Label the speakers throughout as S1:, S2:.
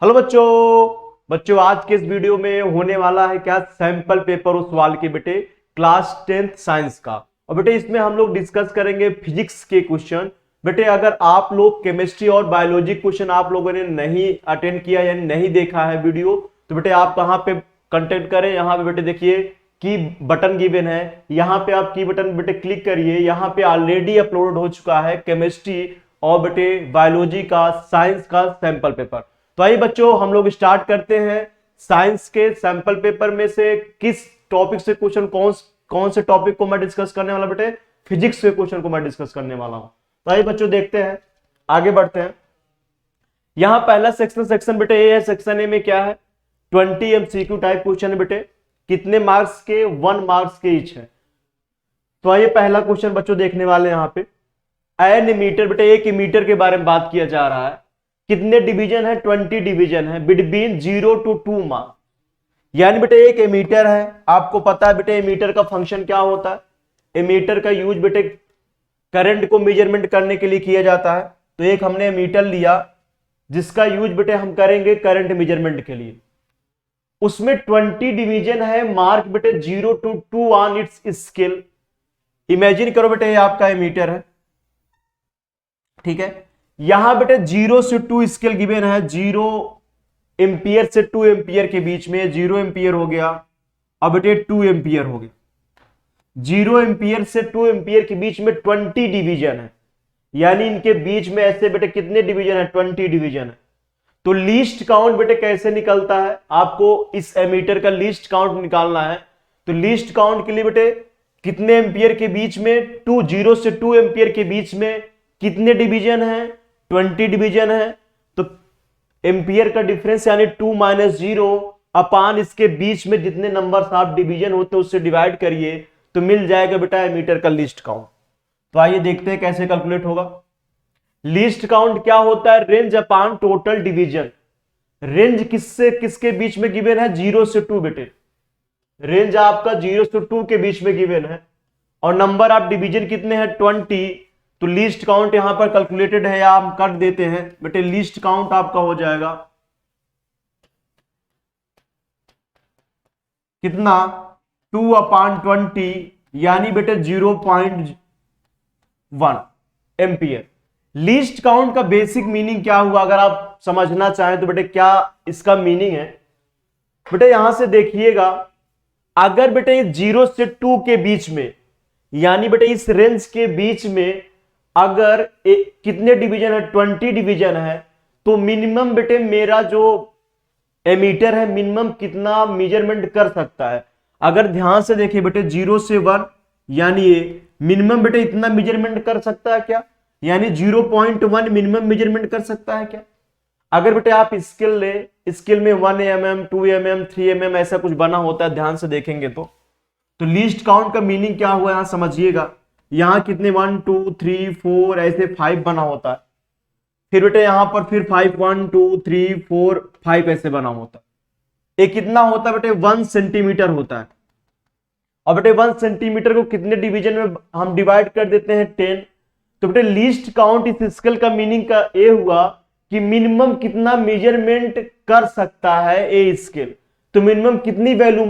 S1: Hello बच्चों। बच्चों आज के इस वीडियो में होने वाला है क्या, सैंपल पेपर उस सवाल के बेटे क्लास 10th साइंस का। और बेटे इसमें हम लोग डिस्कस करेंगे फिजिक्स के क्वेश्चन। बेटे अगर आप लोग केमिस्ट्री और बायोलॉजी क्वेश्चन आप लोगों ने नहीं अटेंड किया यानी नहीं देखा है वीडियो, तो बेटे आप कहाँ पे कंटेक्ट करें, यहाँ पे बेटे देखिए की बटन गिवन है, यहाँ पे आप की बटन बेटे क्लिक करिए। यहाँ पे ऑलरेडी अपलोड हो चुका है केमिस्ट्री और बेटे बायोलॉजी का साइंस का सैंपल पेपर। तो आइए बच्चों हम लोग स्टार्ट करते हैं। साइंस के सैंपल पेपर में से किस टॉपिक से क्वेश्चन कौन से टॉपिक को मैं डिस्कस करने वाला बेटे, फिजिक्स के क्वेश्चन को मैं डिस्कस करने वाला हूं। तो आइए बच्चों देखते हैं, आगे बढ़ते हैं। यहां पहला सेक्शन बेटे ए है। सेक्शन ए में क्या है, 20 MCQ टाइप क्वेश्चन है बेटे। कितने मार्क्स के, 1 मार्क्स के ईच है। तो आइए पहला क्वेश्चन बच्चों देखने वाले हैं। यहाँ पे एन मीटर बेटे, एक मीटर के बारे में बात किया जा रहा है। कितने डिवीजन है, 20 डिवीजन है बिटवीन 0 to 2 मार्क। यानी बेटे एक एमीटर है, आपको पता है बेटे एमीटर का फंक्शन क्या होता है। एमीटर का यूज बेटे करंट को मेजरमेंट करने के लिए किया जाता है। तो एक हमने एमीटर लिया जिसका यूज बेटे हम करेंगे करंट मेजरमेंट के लिए। उसमें 20 डिवीजन है, मार्क बेटे 0 to 2 on it's scale. Imagine करो बेटे ये आपका एमीटर है, ठीक है। यहां बेटे 0 से 2 स्केल गिवन है, 0 एम्पियर से 2 एम्पियर के बीच में 0 एम्पियर हो गया, अब बेटे 2 एम्पियर हो गया। 0 एम्पियर से 2 एम्पियर के बीच में 20 डिवीजन है, यानी इनके बीच में ऐसे बेटे कितने डिवीजन है, 20 डिवीजन है। तो लीस्ट काउंट बेटे कैसे निकलता है, आपको इस एमीटर का लीस्ट काउंट निकालना है। तो लीस्ट काउंट के लिए बेटे कितने एम्पियर के बीच में, 0 से 2 एम्पियर के बीच में कितने डिवीजन है, 20 डिवीजन है। तो एम्पियर का डिफरेंस यानी 2 - 0 अपान इसके बीच में जितने नंबर आप डिवीजन होते हैं उससे डिवाइड करिए, तो मिल जाएगा बेटा एमीटर का लीस्ट काउंट। तो आइए देखते हैं कैसे कैलकुलेट होगा। लीस्ट काउंट क्या होता है, रेंज अपान टोटल डिवीजन। रेंज किससे किसके बीच में गिवन है, 0 से 2 बेटे। रेंज आपका 0 से 2 के बीच में गिवन है और नंबर ऑफ डिवीजन कितने हैं, 20। तो लीस्ट काउंट यहां पर कैलकुलेटेड है या हम कर देते हैं बेटे, लीस्ट काउंट आपका हो जाएगा कितना, 2/20 यानी बेटे 0.1 एम्पियर। लीस्ट काउंट का बेसिक मीनिंग क्या हुआ, अगर आप समझना चाहें तो बेटे क्या इसका मीनिंग है। बेटे यहां से देखिएगा, अगर बेटे 0 से 2 के बीच में यानी बेटे इस रेंज के बीच में अगर कितने डिवीजन है, 20 डिवीजन है, तो मिनिमम बेटे मेरा जो एमीटर है मिनिमम कितना मेजरमेंट कर सकता है। अगर ध्यान से देखिए बेटे 0 से 1 यानी ये मिनिमम बेटे इतना मेजरमेंट कर सकता है क्या, यानी 0.1 मिनिमम मेजरमेंट कर सकता है क्या। अगर बेटे आप स्केल ले, स्केल में 1 mm 2 mm 3 mm ऐसा कुछ बना होता है, ध्यान से देखेंगे तो लीस्ट काउंट का मीनिंग क्या हुआ यहां समझिएगा। यहां कितने 1 2 3 4 ऐसे 5 बना होता है, फिर बेटे यहां पर फिर 5 1 2 3 4 5 ऐसे बना होता है। ये कितना होता है बेटे, 1 सेंटीमीटर होता है। और बेटे 1 सेंटीमीटर को कितने डिवीजन में हम डिवाइड कर देते हैं, 10। तो बेटे लीस्ट काउंट इस स्केल का मीनिंग का ये हुआ कि मिनिमम कितना मेजरमेंट कर सकता है ए स्केल। तो मिनिमम कितनी वैल्यू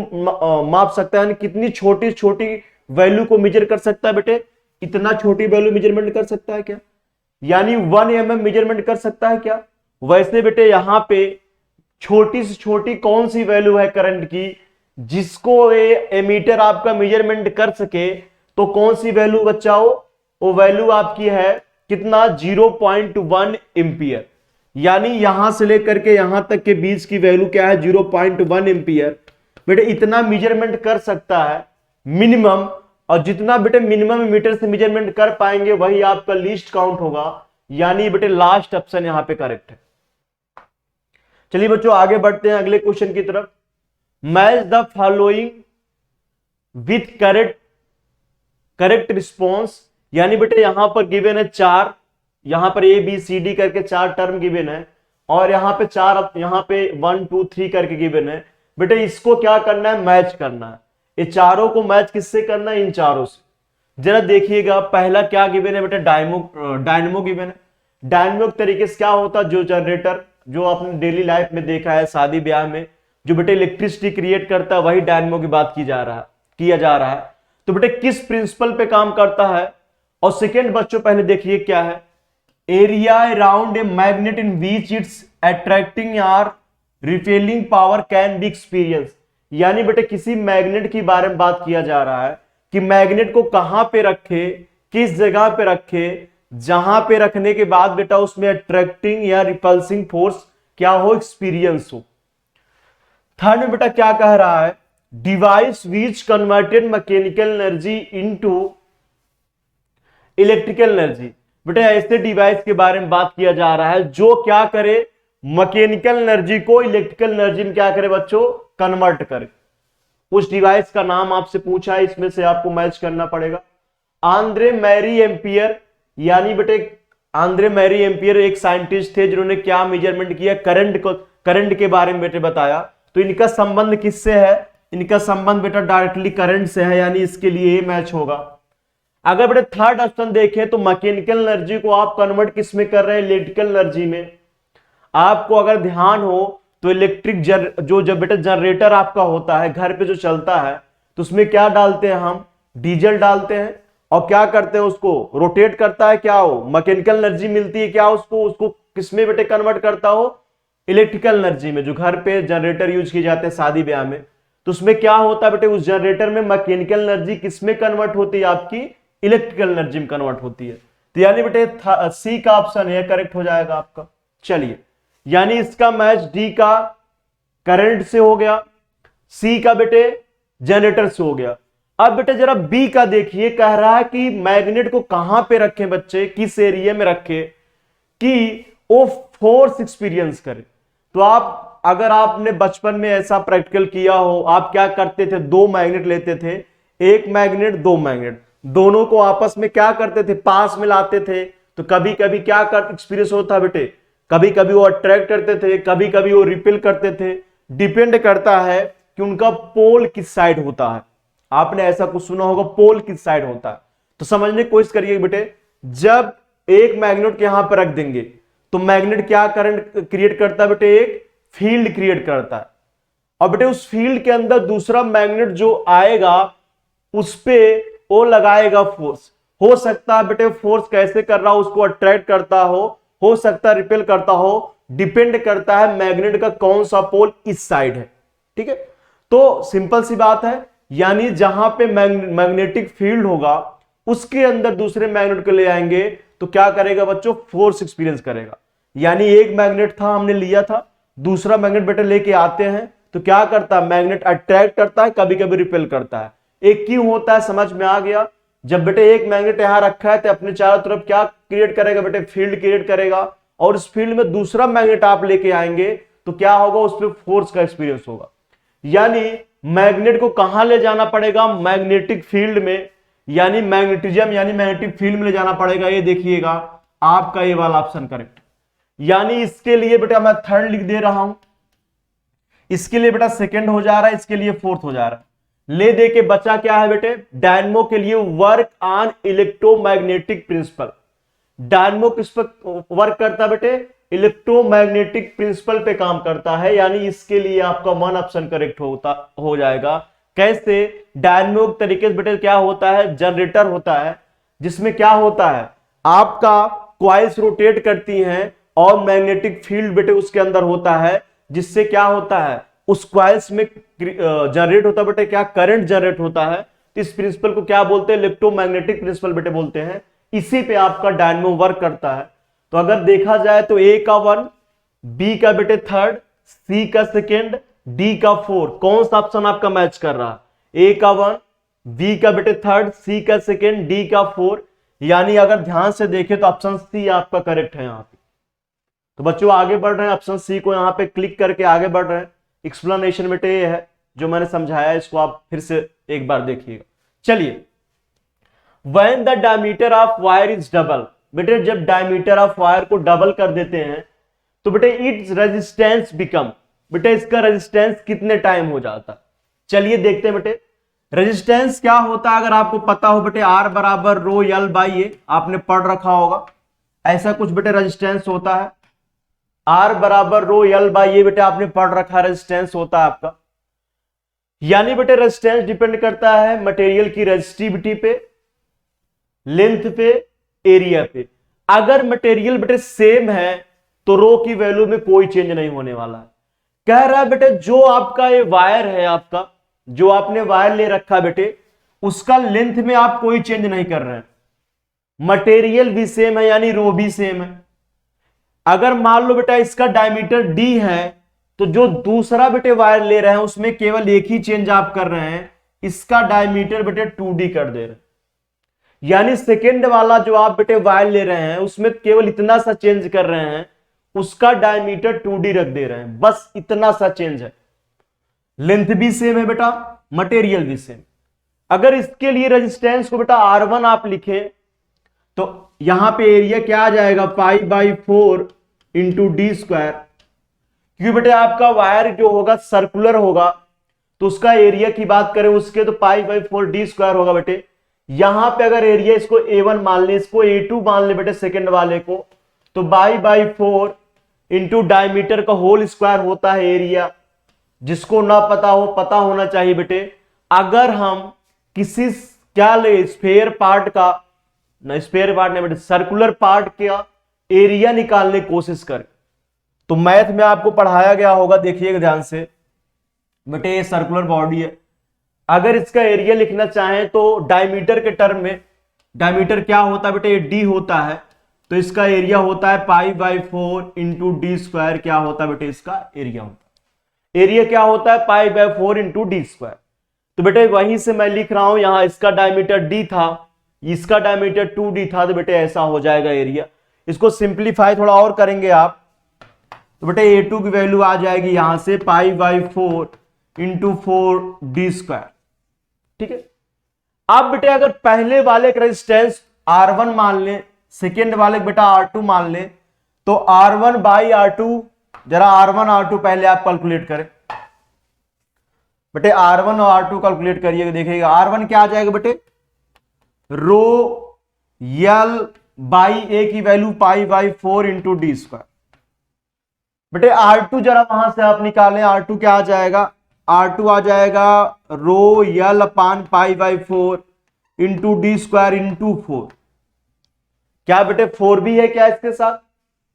S1: माप सकता है, यानी कितनी छोटी छोटी वैल्यू को मेजर कर सकता है बेटे, इतना छोटी वैल्यू मेजरमेंट कर सकता है क्या, यानी 1 mm मेजरमेंट कर सकता है क्या। वैसे बेटे यहां पे छोटी से छोटी कौन सी वैल्यू है करंट की जिसको ये एमीटर आपका मेजरमेंट कर सके, तो कौन सी वैल्यू बच्चाओ, वो वैल्यू आपकी है कितना, 0.1 एम्पियर। यानी यहां से लेकर के यहां तक के बीच की वैल्यू क्या है, 0.1 एम्पियर। बेटे इतना मेजरमेंट कर सकता है मिनिमम, और जितना बेटे मिनिमम मीटर से मेजरमेंट कर पाएंगे वही आपका लीस्ट काउंट होगा, यानी बेटे लास्ट ऑप्शन यहां पे करेक्ट है। चलिए बच्चों आगे बढ़ते हैं अगले क्वेश्चन की तरफ। Match the following with correct response. यानी बेटे यहां पर गिवन है 4, यहां पर ए बी सी डी करके 4 टर्म गिवन है, और यहां पे 4, यहां पे 1 2 3 करके गिवन है। बेटे इसको क्या करना है, मैच करना है। ये चारों को मैच किससे करना है, इन चारों से। जरा देखिएगा पहला क्या गिवन है बेटा, डायनमो गिवन है। डायनमो तरीके से क्या होता है, जो जनरेटर जो आपने डेली लाइफ में देखा है, शादी ब्याह में जो बेटे इलेक्ट्रिसिटी क्रिएट करता है वही डायनेमो की बात किया जा रहा है। तो बेटे किस प्रिंसिपल पे काम करता है? और सेकेंड बच्चों पहले देखिए क्या है, area around a magnet in which it's attracting और repelling power can be experience. यानी बेटे किसी मैग्नेट के बारे में बात किया जा रहा है कि मैग्नेट को कहां पे रखे, किस जगह पे रखे, जहां पे रखने के बाद बेटा उसमें अट्रैक्टिंग या रिपल्सिंग फोर्स क्या हो, एक्सपीरियंस हो। थर्ड में बेटा क्या कह रहा है, device which converted mechanical energy into electrical energy. बेटा ऐसे डिवाइस के बारे में बात किया जा रहा है जो क्या करे, मैकेनिकल एनर्जी को इलेक्ट्रिकल एनर्जी में क्या करे बच्चों, कन्वर्ट करे। उस डिवाइस का नाम आपसे पूछा है, इसमें से आपको मैच करना पड़ेगा। आंद्रे मैरी एम्पियर, यानी बेटे आंद्रे मैरी एम्पियर एक साइंटिस्ट थे जिन्होंने क्या मेजरमेंट किया, करंट के बारे में बेटे बताया। तो इनका संबंध किससे है, इनका संबंध बेटा डायरेक्टली करंट से है, यानी इसके लिए ये मैच होगा। अगर बेटे थर्ड ऑप्शन देखें तो मैकेनिकल एनर्जी को आप कन्वर्ट किस में कर रहे हैं, इलेक्ट्रिकल एनर्जी में। आपको अगर ध्यान हो तो इलेक्ट्रिक जब बेटा जनरेटर आपका होता है घर पे जो चलता है, तो उसमें क्या डालते हैं हम, डीजल डालते हैं, और क्या करते हैं उसको रोटेट करता है, क्या हो, मैकेनिकल एनर्जी मिलती है, क्या उसको किसमें बेटे कन्वर्ट करता हो, इलेक्ट्रिकल एनर्जी में। जो घर पे जनरेटर यूज किए जाते हैं शादी ब्याह में, तो उसमें क्या होता है बेटे, उस जनरेटर में मैकेनिकल एनर्जी किसमें कन्वर्ट होती है, आपकी इलेक्ट्रिकल एनर्जी में कन्वर्ट होती है। तो यानी बेटे सी का ऑप्शन है करेक्ट हो जाएगा आपका। चलिए, यानी इसका मैच डी का करंट से हो गया, सी का बेटे जनरेटर से हो गया। अब बेटे जरा बी का देखिए, कह रहा है कि मैग्नेट को कहां पे रखें बच्चे, किस एरिया में रखें कि वो फोर्स एक्सपीरियंस करे। तो आप अगर आपने बचपन में ऐसा प्रैक्टिकल किया हो, आप क्या करते थे, दो मैग्नेट लेते थे, एक मैग्नेट दो मैग्नेट, दोनों को आपस में क्या करते थे, पास में लाते थे। तो कभी कभी क्या कर एक्सपीरियंस होता है बेटे, कभी कभी वो अट्रैक्ट करते थे, कभी कभी वो रिपेल करते थे। डिपेंड करता है कि उनका पोल किस साइड होता है। आपने ऐसा कुछ सुना होगा, पोल किस साइड होता है। तो समझने की कोशिश करिए बेटे, जब एक मैग्नेट के यहां पर रख देंगे तो मैग्नेट क्या करंट क्रिएट करता है बेटे, एक फील्ड क्रिएट करता है। और बेटे उस फील्ड के अंदर दूसरा मैग्नेट जो आएगा उस पे वो लगाएगा फोर्स। हो सकता है बेटे फोर्स कैसे कर रहा हो, उसको अट्रैक्ट करता हो सकता है रिपेल करता हो, डिपेंड करता है मैग्नेट का कौन सा पोल इस साइड है। ठीक है, तो सिंपल सी बात है, यानी जहां पे मैग्नेटिक फील्ड होगा उसके अंदर दूसरे मैग्नेट को ले आएंगे तो क्या करेगा बच्चों, फोर्स एक्सपीरियंस करेगा। यानी एक मैग्नेट था हमने लिया था, दूसरा मैग्नेट बेटे लेके आते हैं तो क्या करता है, मैग्नेट अट्रैक्ट करता है, कभी कभी रिपेल करता है। एक क्यों होता है समझ में आ गया। जब बेटे एक मैग्नेट यहां रखा है तो अपने चारों तरफ क्या क्रिएट करेगा बेटे, फील्ड क्रिएट करेगा, और इस फील्ड में दूसरा मैग्नेट आप लेके आएंगे तो क्या होगा, उस पर फोर्स का एक्सपीरियंस होगा। यानी मैग्नेट को कहां ले जाना पड़ेगा, मैग्नेटिक फील्ड में, यानी मैग्नेटिज्म यानी मैग्नेटिक फील्ड में ले जाना पड़ेगा। ये देखिएगा आपका ये वाला ऑप्शन करेक्ट। यानी इसके लिए बेटा मैं थर्ड लिख दे रहा हूं, इसके लिए बेटा सेकंड हो जा रहा है, इसके लिए फोर्थ हो जा रहा है। ले दे के बचा क्या है बेटे, डायनेमो के लिए work on electromagnetic principle. Dynamo किस पर वर्क करता है बेटे, इलेक्ट्रोमैग्नेटिक प्रिंसिपल पे काम करता है। यानी इसके लिए आपका वन ऑप्शन करेक्ट हो जाएगा। कैसे, डायनेमो तरीके से बेटे क्या होता है, जनरेटर होता है जिसमें क्या होता है, आपका कॉइल्स रोटेट करती हैं और मैग्नेटिक फील्ड बेटे उसके अंदर होता है, जिससे क्या होता है, उस कॉइल्स में जनरेट होता है बेटे क्या, करंट जनरेट होता है। तो इस प्रिंसिपल को क्या बोलते हैं, इलेक्ट्रोमैग्नेटिक प्रिंसिपल बेटे बोलते हैं। इसी पे आपका डायनेमो वर्क करता है। तो अगर देखा जाए तो ए का 1, बी का बेटे थर्ड, सी का सेकेंड, डी का 4, कौन सा ऑप्शन आपका मैच कर रहा है, ए का 1, बी का बेटे थर्ड, सी का सेकेंड, डी का 4। यानी अगर ध्यान से देखें तो ऑप्शन सी आपका करेक्ट है यहां पे। तो बच्चों आगे बढ़ रहे हैं, ऑप्शन सी को यहां पे क्लिक करके आगे बढ़ रहे हैं। एक्सप्लेनेशन बेटे ये है जो मैंने समझाया, इसको आप फिर से एक बार देखिएगा। चलिए, when the diameter of wire is double, बेटे जब डायमीटर ऑफ वायर को डबल कर देते हैं तो बेटे इट्स रेजिस्टेंस बिकम, बेटे इसका रेजिस्टेंस कितने टाइम हो जाता है। चलिए देखते हैं बेटे रेजिस्टेंस क्या होता है। अगर आपको पता हो बेटे आर बराबर रो एल बाई ए, आपने पढ़ रखा होगा, ऐसा कुछ बेटे रेजिस्टेंस होता है। R बराबर रो एल बाई, ये बेटे आपने पढ़ रखा, रेजिस्टेंस होता है आपका। यानी बेटे रेजिस्टेंस डिपेंड करता है मटेरियल की रेजिस्टिविटी पे, लेंथ पे, एरिया पे। अगर मटेरियल बेटे सेम है तो रो की वैल्यू में कोई चेंज नहीं होने वाला है। कह रहा है बेटे जो आपका ये वायर है, आपका जो आपने वायर ले रखा बेटे, उसका लेंथ में आप कोई चेंज नहीं कर रहे हैं, मटेरियल भी सेम है यानी रो भी सेम है। अगर मान लो बेटा इसका डायमीटर डी है तो जो दूसरा बेटे वायर ले रहे हैं उसमें केवल एक ही चेंज आप कर रहे हैं, इसका डायमीटर बेटे 2D कर दे रहे हैं। यानी सेकेंड वाला जो आप बेटे वायर ले रहे हैं उसमें केवल इतना सा चेंज कर रहे हैं, उसका डायमीटर 2D रख दे रहे हैं, बस इतना सा चेंज है। लेंथ भी सेम है बेटा, मटेरियल भी सेम। अगर इसके लिए रेजिस्टेंस को बेटा R1 आप लिखें तो यहां पे एरिया क्या आ जाएगा, पाई बाई 4 इंटू डी स्क्वायर। क्योंकि बेटे आपका वायर जो होगा सर्कुलर होगा तो उसका एरिया की बात करें उसके तो पाई बाई 4 डी स्क्वायर होगा बेटे। यहां पे अगर एरिया इसको A1 मान ले, इसको A2 मान ले बेटे सेकेंड वाले को, तो बाई बाई 4 इंटू डायमीटर का होल स्क्वायर होता है एरिया। जिसको ना पता हो, पता होना चाहिए बेटे। अगर हम किसी क्या ले स्फेयर पार्ट का, ना स्फेयर पार्ट नहीं बेटे, सर्कुलर पार्ट का एरिया निकालने की कोशिश करें तो मैथ में आपको पढ़ाया गया होगा, देखिएगा ध्यान से बेटे, ये सर्कुलर बॉडी है। अगर इसका एरिया लिखना चाहें तो डायमीटर के टर्म में, डायमीटर क्या होता है बेटे, ये डी होता है, तो इसका एरिया होता है पाई बाई 4 इंटू डी स्क्वायर। क्या होता है बेटे, इसका एरिया होता है, एरिया क्या होता है, पाई बाई 4 इंटू डी स्क्वायर। तो बेटे वहीं से मैं लिख रहा हूं, यहां इसका डायमीटर डी था, इसका डायमीटर 2D था, तो बेटे ऐसा हो जाएगा एरिया। इसको सिंप्लीफाई थोड़ा और करेंगे आप तो बेटे A2 की वैल्यू आ जाएगी यहां से पाई बाई 4 इंटू 4D स्क्वायर। ठीक है। अब बेटे अगर पहले वाले का रेजिस्टेंस R1 मान ले, सेकेंड वाले बेटा R2 मान ले, तो R1 बाई R2, जरा R1 R2 पहले आप कैलकुलेट करें बेटे, R1 और R2 कैलकुलेट करिएगा, देखिएगा R1 क्या आ जाएगा बेटे, रो यल बाई ए की value pi by 4 into D square. बेटे R2 जरा वहां से आप निकालें, R2 क्या आ जाएगा, R2 आ जाएगा rho L upon pi by 4 into D square into 4। क्या बेटे 4 भी है क्या इसके साथ,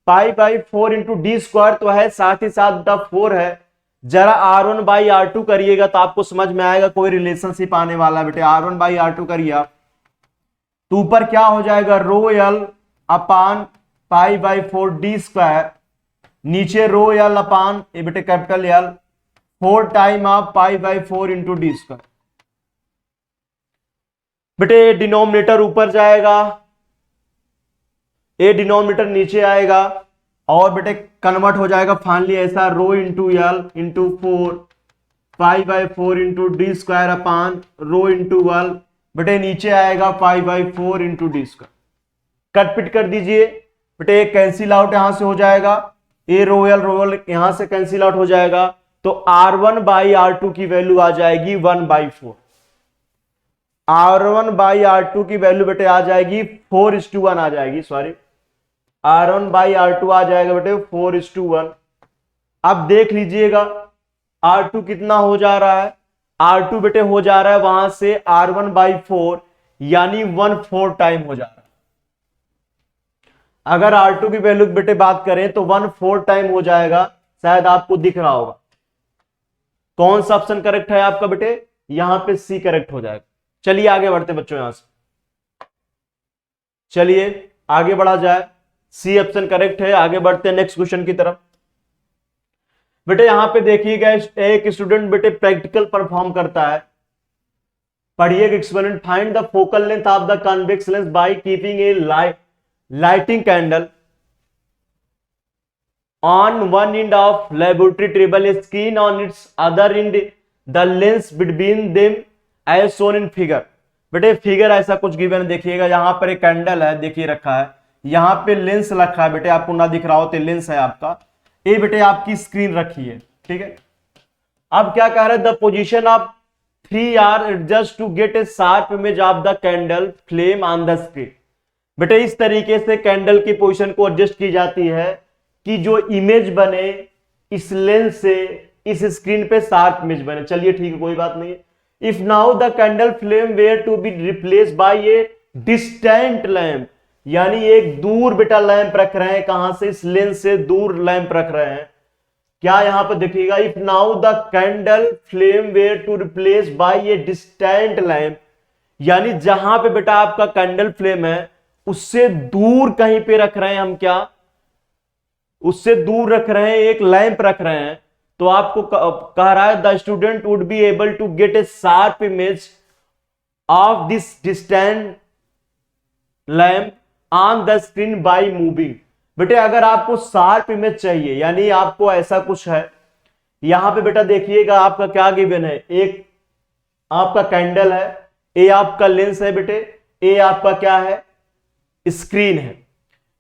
S1: pi by 4 into D square तो है, साथ ही साथ बेटा 4 है। जरा R1 बाई R2 करिएगा तो आपको समझ में आएगा कोई रिलेशनशिप आने वाला है बेटे। R1 बाई R2 करिए आप तो ऊपर क्या हो जाएगा, rho L upon pi by 4 D square, नीचे रो यल अपान ये बेटे कैपिटल यल 4 टाइम आप पाई बाई 4 इंटू डी स्क्वायर। बेटे डिनोमिनेटर ऊपर जाएगा, ए डिनोमिनेटर नीचे आएगा, और बेटे कन्वर्ट हो जाएगा फाइनली ऐसा, rho into L into 4 pi by 4 into D square upon rho into L, बेटे नीचे आएगा pi by 4 into D square. Cut पिट कर दीजिए बेटे, एक कैंसिल आउट यहां से हो जाएगा, ए रोयल रोयल यहां से कैंसिल आउट हो जाएगा, तो R1 बाई R2 की वैल्यू आ जाएगी 1 बाई 4। R1 बाई R2 की वैल्यू बेटे आ जाएगी 4:1 आ जाएगी, सॉरी R1 बाई R2 आ जाएगा बेटे 4:1। अब देख लीजिएगा R2 कितना हो जा रहा है, R2 बेटे हो जा रहा है वहां से R1 बाई 4 यानी 1/4 टाइम हो जा रहा है। अगर R2 की वैल्यू बेटे बात करें तो 1/4 टाइम हो जाएगा, शायद आपको दिख रहा होगा। कौन सा ऑप्शन करेक्ट है आपका बेटे, यहां पे सी करेक्ट हो जाएगा। चलिए आगे बढ़ते बच्चों, यहां से चलिए आगे बढ़ा जाए, सी ऑप्शन करेक्ट है। आगे बढ़ते हैं नेक्स्ट क्वेश्चन की तरफ। बेटे यहां पे देखिएगा एक स्टूडेंट बेटे प्रैक्टिकल परफॉर्म करता है, पढ़िए experiment, find the focal length of the convex lens by keeping A lighting candle on one end of laboratory table, a screen on its other end, the lens between them as shown in figure। बेटे figure ऐसा कुछ given देखिएगा, यहां पर एक candle है, देखिए रखा है, यहां पे लेंस रखा है बेटे, आपको ना दिख रहा हो तो लेंस है आपका, ये बेटे आपकी स्क्रीन रखी है। ठीक है। अब क्या कह रहे हैं, the position of 3 are adjust to get a sharp image of the candle flame on the screen. बेटे इस तरीके से कैंडल की पोजीशन को एडजस्ट की जाती है कि जो इमेज बने इस लेंस से इस स्क्रीन पे शार्प इमेज बने। चलिए ठीक है, कोई बात नहीं है। If now the candle flame were to be replace by a distant lamp, यानी एक दूर बेटा लैंप रख रहे हैं, कहां से, इस लेंस से दूर लैंप रख रहे हैं। क्या यहां पर देखिएगा, if now the candle flame were to replace by a distant lamp, यानी जहां पे बेटा आपका कैंडल फ्लेम है उससे दूर कहीं पे रख रहे हैं हम, क्या उससे दूर रख रहे हैं, एक लैंप रख रहे हैं। तो आपको कह रहा है the student would be able to get a sharp image of this distant lamp on the screen by moving. बेटे अगर आपको शार्प इमेज चाहिए, यानी आपको ऐसा कुछ है, यहां पे बेटा देखिएगा आपका क्या गिवन है, एक आपका कैंडल है, ए आपका लेंस है बेटे, ए आपका क्या है, स्क्रीन है।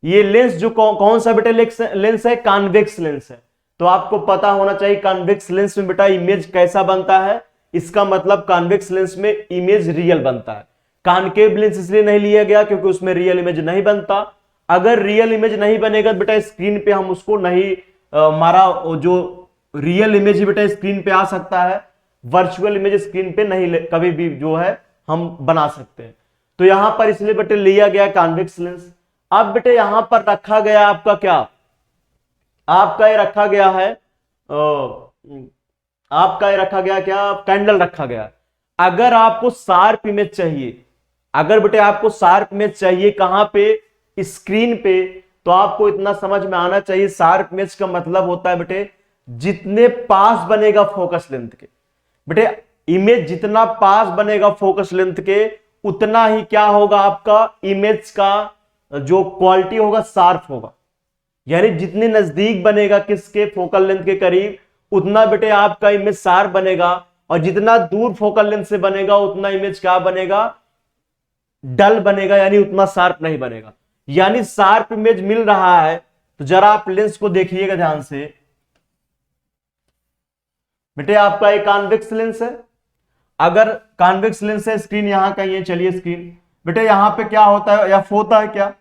S1: ये लेंस जो कौन सा बेटे लेंस है, कॉन्वेक्स लेंस है। तो आपको पता होना चाहिए कॉन्वेक्स लेंस में बेटा इमेज कैसा बनता है, इसका मतलब कॉन्वेक्स लेंस में इमेज रियल बनता है। कॉनकेव लेंस इसलिए नहीं लिया गया क्योंकि उसमें रियल इमेज नहीं बनता। अगर रियल इमेज नहीं बनेगा बेटा स्क्रीन पे हम उसको नहीं हमारा जो रियल इमेज बेटा स्क्रीन पे आ सकता है, वर्चुअल इमेज स्क्रीन पे नहीं कभी भी जो है हम बना सकते हैं। तो यहां पर इसलिए बेटे लिया गया कॉन्वेक्स लेंस। अब बेटे यहां पर रखा गया आपका क्या, आपका ये रखा गया है आपका ये रखा गया क्या, कैंडल रखा गया। अगर आपको शार्प इमेज चाहिए, अगर बेटे आपको शार्प इमेज चाहिए कहां पे, स्क्रीन पे, तो आपको इतना समझ में आना चाहिए शार्प इमेज का मतलब होता है बेटे जितने पास बनेगा फोकस लेंथ के। बेटे इमेज जितना पास बनेगा फोकस लेंथ के उतना ही क्या होगा, आपका इमेज का जो क्वालिटी होगा शार्प होगा। यानी जितने नजदीक बनेगा किसके, फोकल लेंथ के करीब, उतना बेटे आपका इमेज शार्प बनेगा, और जितना दूर फोकल लेंथ से बनेगा उतना इमेज क्या बनेगा, डल बनेगा, यानी उतना शार्प नहीं बनेगा। यानी शार्प इमेज मिल रहा है तो जरा आप लेंस को देखिएगा ध्यान से। बेटे आपका एक कॉन्वेक्स लेंस है, अगर कॉन्वेक्स लेंस है, स्क्रीन यहां कहीं है, चलिए स्क्रीन, बेटे यहां पे क्या होता है, एफ होता है क्या,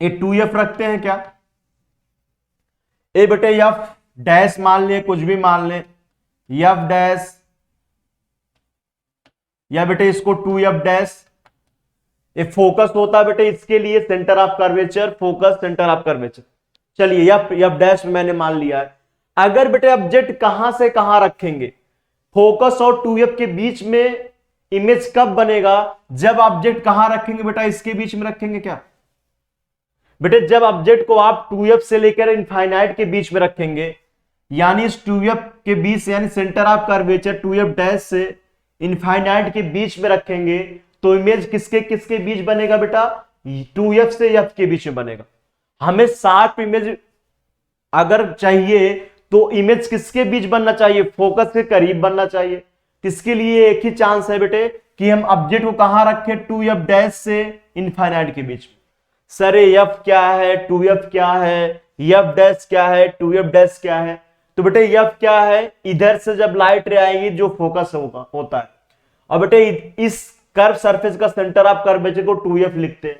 S1: ये 2F रखते हैं क्या, ए बेटे एफ डैश मान ले, कुछ भी मान ले, एफ डैश, या बेटे इसको 2F डैश, ये फोकस होता है बेटे इसके लिए centre of curvature, focus centre of curvature. चलिए एफ डैश मैंने मान लिया है। अगर बेटे ऑब्जेक्ट कहां से कहां रखेंगे, फोकस और 2F के बीच में इमेज कब बनेगा, जब ऑब्जेक्ट कहां रखेंगे बेटा, इसके बीच में रखेंगे क्या बेटे, जब ऑब्जेक्ट को आप 2F से लेकर इनफाइनाइट के बीच में रखेंगे, यानी इस 2F के बीच, यानी centre of curvature 2F dash से इनफाइनाइट के बीच में रखेंगे, तो इमेज किसके किसके बीच बनेगा बेटा, 2F से F के बीच में बनेगा। हमें शार्प इमेज अगर चाहिए तो इमेज किसके बीच बनना चाहिए, फोकस के करीब बनना चाहिए। इसके लिए एक ही चांस है बेटे कि हम ऑब्जेक्ट को कहां रखें, 2F डैश से इनफाइनाइट के बीच में। सर F क्या है, 2F क्या है, F डैश क्या है, 2F डैश क्या है, तो बेटे F क्या है, इधर से जब लाइट रे आएगी जो फोकस होता है। और बेटे इस कर्व सरफेस का सेंटर ऑफ कर्वेचर को 2F लिखते हैं।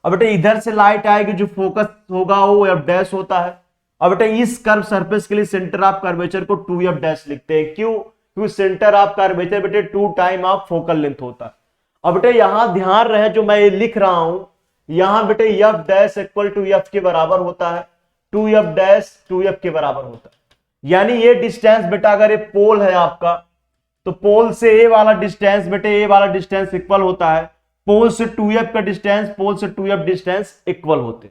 S1: और बेटे इधर से लाइट आएगी जो फोकस होगा वो F डैश होता है। और बेटे इस कर्व सरफेस के लिए सेंटर ऑफ कर्वेचर को 2F डैश लिखते हैं। क्यों, क्योंकि सेंटर ऑफ कर्वेचर बेटे 2 टाइम ऑफ फोकल लेंथ होता है। और बेटे यहां ध्यान रहे जो मैं ये लिख रहा हूं, यहां बेटे F dash equal to F के बराबर होता है, 2F डैश 2F के बराबर होता है। यानी ये डिस्टेंस बेटा अगर ये पोल है आपका, तो पोल से ए वाला डिस्टेंस बेटे, ए वाला डिस्टेंस इक्वल होता है पोल से 2F का डिस्टेंस, पोल से 2F डिस्टेंस इक्वल होते।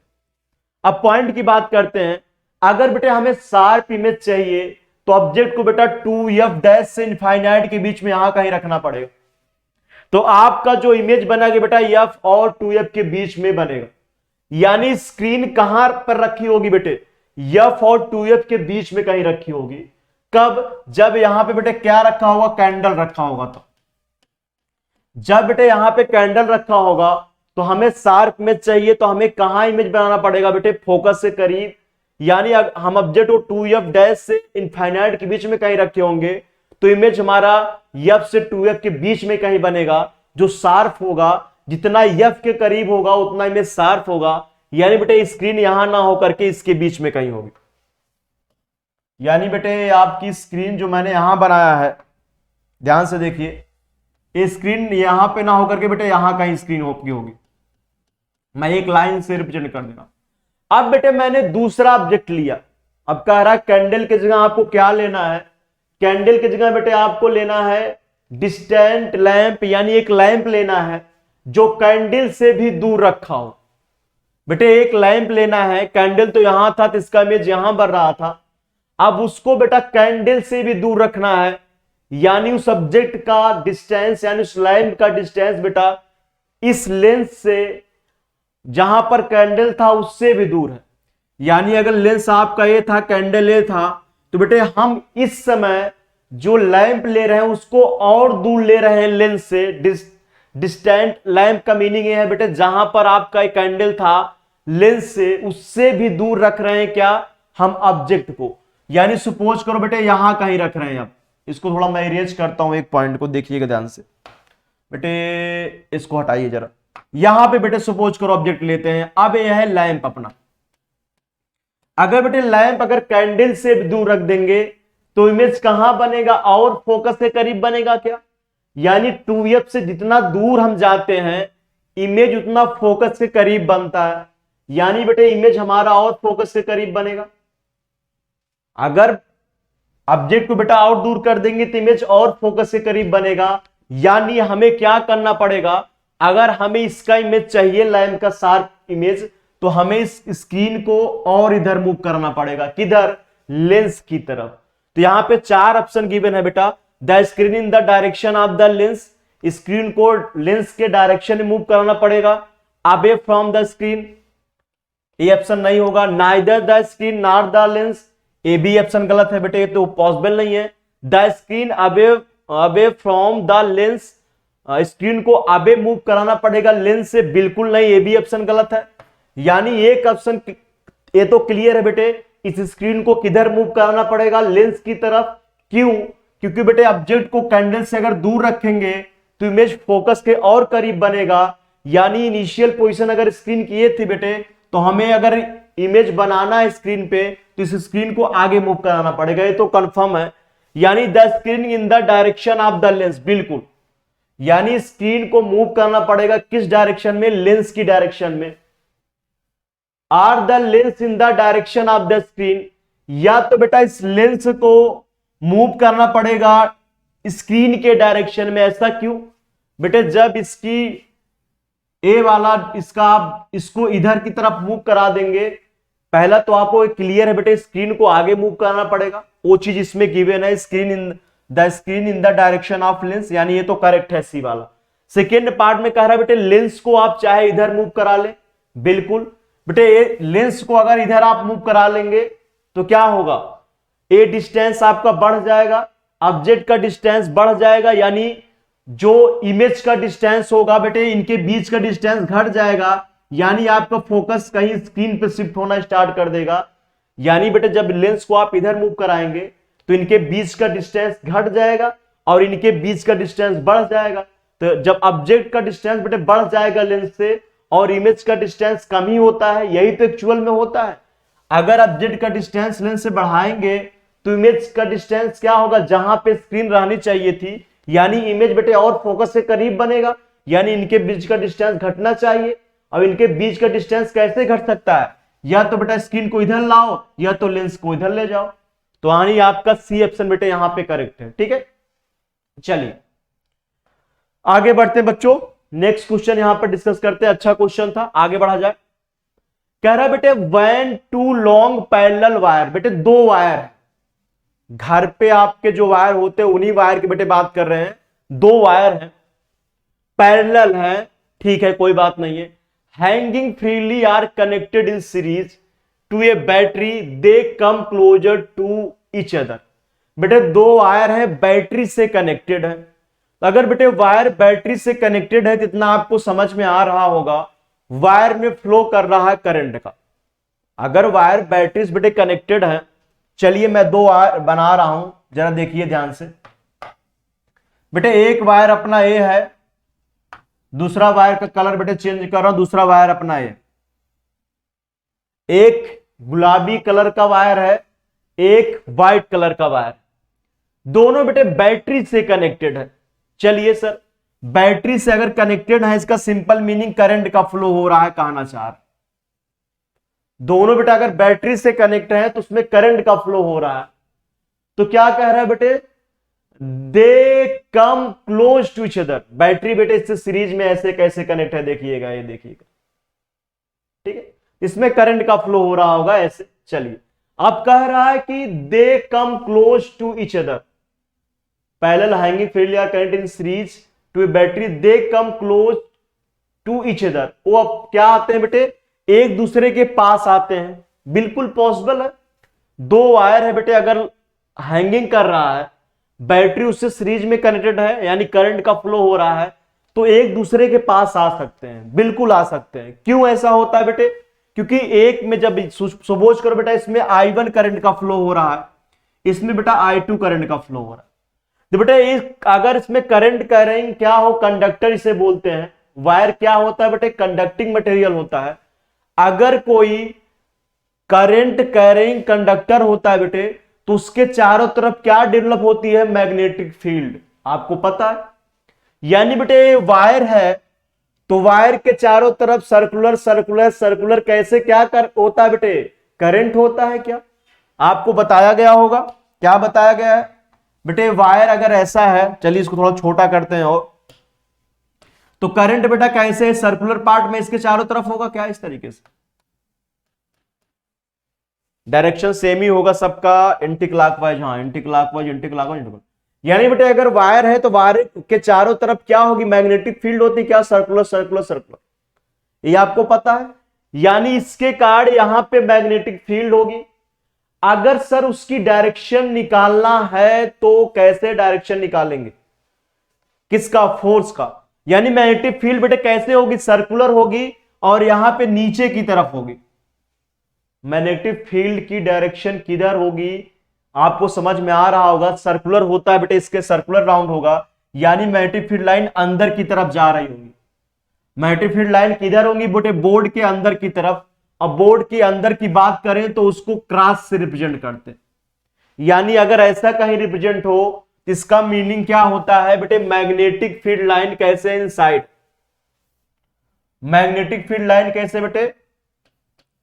S1: अब पॉइंट की बात करते हैं, अगर बेटे हमें शार्प इमेज चाहिए तो ऑब्जेक्ट को बेटा 2F डैश से इनफाइनाइट के बीच में यहां कहीं रखना पड़ेगा। तो आपका जो इमेज बनेगा बेटा F और 2F के बीच में बनेगा। यानी स्क्रीन कहां पर रखी होगी बेटे, F और 2F के बीच में कहीं रखी होगी। कब, जब यहां पे बेटे क्या रखा होगा, कैंडल रखा होगा। तो जब बेटे यहां पे कैंडल रखा होगा तो हमें शार्प इमेज चाहिए, तो हमें कहां इमेज बनाना पड़ेगा बेटे, फोकस से करीब। यानी हम ऑब्जेक्ट को 2F डैश से इनफाइनाइट के बीच में कहीं रखे होंगे तो इमेज हमारा F से 2F के बीच में कहीं बनेगा जो शार्प होगा। जितना F के करीब होगा उतना इमेज शार्प होगा। यानी बेटे स्क्रीन यहां ना होकर के इसके बीच में कहीं होगी। यानी बेटे आपकी स्क्रीन जो मैंने यहां बनाया है, ध्यान से देखिए, ये स्क्रीन यहां पे ना होकर के बेटे यहां कहीं स्क्रीन होगी। मैं एक लाइन से रिप्रेजेंट कर देगा। अब बेटे मैंने दूसरा ऑब्जेक्ट लिया, अब कह रहा है कैंडल की जगह आपको क्या लेना है, कैंडल की जगह बेटे आपको लेना है डिस्टेंट लैंप, यानी एक लैंप लेना है जो कैंडल से भी दूर रखा हो। बेटे एक लैंप लेना है, कैंडल तो यहां था तो इसका इमेज यहां बढ़ रहा था, अब उसको बेटा कैंडल से भी दूर रखना है, यानी उस ऑब्जेक्ट का डिस्टेंस, यानी उस लैंप का डिस्टेंस बेटा इस लेंस से जहां पर कैंडल था उससे भी दूर है। यानी अगर लेंस आपका ये था, कैंडल ये था, तो बेटे हम इस समय जो लैंप ले रहे हैं उसको और दूर ले रहे हैं लेंस से। डिस्टेंट लैंप का मीनिंग ये है बेटे जहां पर आपका एक कैंडल था लेंस से उससे भी दूर रख रहे हैं क्या हम ऑब्जेक्ट को। यानी सपोज करो बेटे यहां कहीं रख रहे हैं, अब इसको थोड़ा मैं इरेज करता हूं, एक पॉइंट को देखिएगा ध्यान से बेटे, इसको हटाइए जरा। यहां पे बेटे सपोज करो ऑब्जेक्ट लेते हैं, अब यह है लैंप अपना। अगर बेटे लैंप अगर कैंडल से दूर रख देंगे तो इमेज कहां बनेगा, और फोकस के करीब बनेगा क्या। यानी 2f से जितना दूर हम जाते हैं इमेज उतना फोकस के करीब बनता है, यानी बेटे इमेज हमारा और फोकस के करीब बनेगा। अगर ऑब्जेक्ट को बेटा और दूर कर देंगे तो इमेज और फोकस के करीब बनेगा। यानी हमें क्या करना पड़ेगा, अगर हमें इसका इमेज चाहिए लैंप का शार्प इमेज, तो हमें इस स्क्रीन को और इधर मूव करना पड़ेगा, किधर, लेंस की तरफ। तो यहां पे 4 ऑप्शन गिवन है बेटा, the screen in the direction of the lens, screen को लेंस के डायरेक्शन में मूव करना पड़ेगा, अवे फ्रॉम द स्क्रीन, ये ऑप्शन नहीं होगा, neither the screen not the lens, A B option गलत है बेटे, ये तो पॉसिबल नहीं है। The screen away from the lens, screen को अवे मूव कराना पड़ेगा लेंस से, बिल्कुल नहीं, ये भी ऑप्शन गलत है। यानी एक ऑप्शन ये तो क्लियर है बेटे, इस स्क्रीन को किधर मूव कराना पड़ेगा, लेंस की तरफ। क्यों, क्योंकि बेटे ऑब्जेक्ट को कैंडल से अगर दूर रखेंगे तो इमेज फोकस के और करीब बनेगा। यानी इनिशियल पोजीशन अगर स्क्रीन की ये थी बेटे, तो हमें अगर इमेज बनाना है स्क्रीन पे तो इस स्क्रीन को आगे मूव कराना पड़ेगा, ये तो कंफर्म है। यानी the screen in the direction of the lens, बिल्कुल, यानी स्क्रीन को मूव करना पड़ेगा किस डायरेक्शन में, लेंस की डायरेक्शन में। Or the lens in the direction of the screen, या तो बेटा इस लेंस को मूव करना पड़ेगा स्क्रीन के डायरेक्शन में। ऐसा क्यों बेटे, जब इसकी ए वाला इसका आप इसको इधर की तरफ मूव करा देंगे, पहला तो आपको क्लियर है बेटे स्क्रीन को आगे मूव करना पड़ेगा, वो चीज इसमें गिवन है, screen in the direction of lens, यानी ये तो करेक्ट है सी वाला। सेकेंड पार्ट में कह रहा है बेटे लेंस को आप चाहे इधर मूव करा ले, बिल्कुल बेटे ये लेंस को अगर इधर आप मूव करा लेंगे तो क्या होगा, ए डिस्टेंस आपका बढ़ जाएगा, ऑब्जेक्ट का डिस्टेंस बढ़ जाएगा, यानी जो इमेज का डिस्टेंस होगा बेटे इनके बीच का डिस्टेंस घट जाएगा, यानी आपका फोकस कहीं स्क्रीन पे शिफ्ट होना स्टार्ट कर देगा। यानी बेटे जब लेंस को आप इधर मूव कराएंगे तो इनके बीच का डिस्टेंस घट जाएगा और इनके बीच का डिस्टेंस बढ़ जाएगा। तो जब ऑब्जेक्ट का डिस्टेंस बेटे बढ़ जाएगा लेंस से और इमेज का डिस्टेंस कम ही होता है, यही तो एक्चुअल में होता है। अगर ऑब्जेक्ट का डिस्टेंस लेंस से बढ़ाएंगे तो इमेज का डिस्टेंस क्या होगा, जहां पे स्क्रीन रहनी चाहिए थी, यानी इमेज बेटे और फोकस से करीब बनेगा, यानी इनके बीच का डिस्टेंस घटना चाहिए। अब इनके बीच का डिस्टेंस कैसे घट सकता है, या तो बेटा स्क्रीन को इधर लाओ या तो लेंस को इधर ले जाओ। तो यानी आपका सी ऑप्शन बेटे यहां पे करेक्ट है, ठीक है। चलिए आगे बढ़ते हैं बच्चों, नेक्स्ट क्वेश्चन यहां पर डिस्कस करते हैं, अच्छा क्वेश्चन था, आगे बढ़ा जाए। कह रहा है बेटे when two long parallel wire, बेटे 2 वायर है, घर पे आपके जो वायर होते हैं उन्हीं वायर की बेटे बात कर रहे हैं, 2 वायर हैं, पैरेलल है, ठीक है कोई बात नहीं है, hanging freely are connected in series to a battery, they come closer to each other. बेटे 2 वायर है, बैटरी से कनेक्टेड है। अगर बेटे वायर बैटरी से कनेक्टेड है तो इतना आपको समझ में आ रहा होगा वायर में फ्लो कर रहा है करंट का। अगर वायर बैटरी से बेटे कनेक्टेड है, चलिए मैं 2 वायर बना रहा हूं, जरा देखिए ध्यान से बेटे। एक वायर अपना ए है, दूसरा वायर का कलर बेटे चेंज कर रहा हूं, दूसरा वायर अपना ए, एक गुलाबी कलर का वायर है, एक व्हाइट कलर का वायर, दोनों बेटे बैटरी से कनेक्टेड है। चलिए सर, बैटरी से अगर कनेक्टेड है, इसका सिंपल मीनिंग करंट का फ्लो हो रहा है कहना चाह रहा है। दोनों बेटा अगर बैटरी से कनेक्ट है तो उसमें करंट का फ्लो हो रहा है। तो क्या कह रहा है बेटे, they come close to each other. Battery बेटे इससे सीरीज में ऐसे कैसे कनेक्ट है, देखिएगा, ये देखिएगा, ठीक है, इसमें करंट का फ्लो हो रहा होगा ऐसे। चलिए, अब कह रहा है कि they come close to each other, parallel hanging field या current in series to a battery, they come close to each other. वो अब क्या आते हैं बेटे, एक दूसरे के पास आते हैं। बिल्कुल पॉसिबल है, दो वायर है बेटे, अगर हैंगिंग कर रहा है, बैटरी उससे सीरीज में कनेक्टेड है, यानी करंट का फ्लो हो रहा है, तो एक दूसरे के पास आ सकते हैं, बिल्कुल आ सकते हैं। क्यों ऐसा होता है बेटे, क्योंकि एक में जब सपोज करो बेटा इसमें I1 करंट का फ्लो हो रहा है, इसमें बेटा I2 करंट का फ्लो हो रहा है, तो बेटा अगर इसमें करंट कैरिंग क्या हो, कंडक्टर इसे बोलते हैं। वायर क्या होता है बेटे, कंडक्टिंग मटेरियल होता है। अगर कोई करंट कैरिंग कंडक्टर होता है बेटे, तो उसके चारों तरफ क्या डेवलप होती है, मैग्नेटिक फील्ड, आपको पता है। यानी बेटे वायर है, तो वायर के चारों तरफ सर्कुलर सर्कुलर सर्कुलर कैसे क्या होता है बेटे, करंट होता है। क्या आपको बताया गया होगा, क्या बताया गया है बेटे, वायर अगर ऐसा है, चलिए इसको थोड़ा छोटा करते हैं, और तो करंट बेटा कैसे, सर्कुलर पार्ट में इसके चारों तरफ होगा, क्या इस तरीके से, डायरेक्शन सेम ही होगा सबका, एंटी क्लॉकवाइज, हाँ एंटी क्लॉकवाइज एंटी क्लॉकवाइज। यानी बेटे अगर वायर है तो वायर के चारों तरफ क्या होगी, मैग्नेटिक फील्ड होती, क्या, सर्कुलर सर्कुलर सर्कुलर, ये आपको पता है। यानी इसके कारण यहां पे मैग्नेटिक फील्ड होगी। अगर सर उसकी डायरेक्शन निकालना है तो कैसे डायरेक्शन निकालेंगे, किसका, फोर्स का। यानी मैग्नेटिक फील्ड बेटे कैसे होगी, सर्कुलर होगी, और यहां पे नीचे की तरफ होगी। मैग्नेटिक फील्ड की डायरेक्शन किधर होगी, आपको समझ में आ रहा होगा, सर्कुलर होता है बेटे, इसके सर्कुलर राउंड होगा, यानी मैग्नेटिक फील्ड लाइन अंदर की तरफ जा रही होगी। मैग्नेटिक फील्ड लाइन किधर होगी बेटे, बोर्ड के अंदर की तरफ। अब बोर्ड के अंदर की बात करें तो उसको क्रॉस से रिप्रेजेंट करते हैं। यानी अगर ऐसा कहीं रिप्रेजेंट हो, इसका मीनिंग क्या होता है बेटे, मैग्नेटिक फील्ड लाइन कैसे, इनसाइड। मैग्नेटिक फील्ड लाइन कैसे बेटे,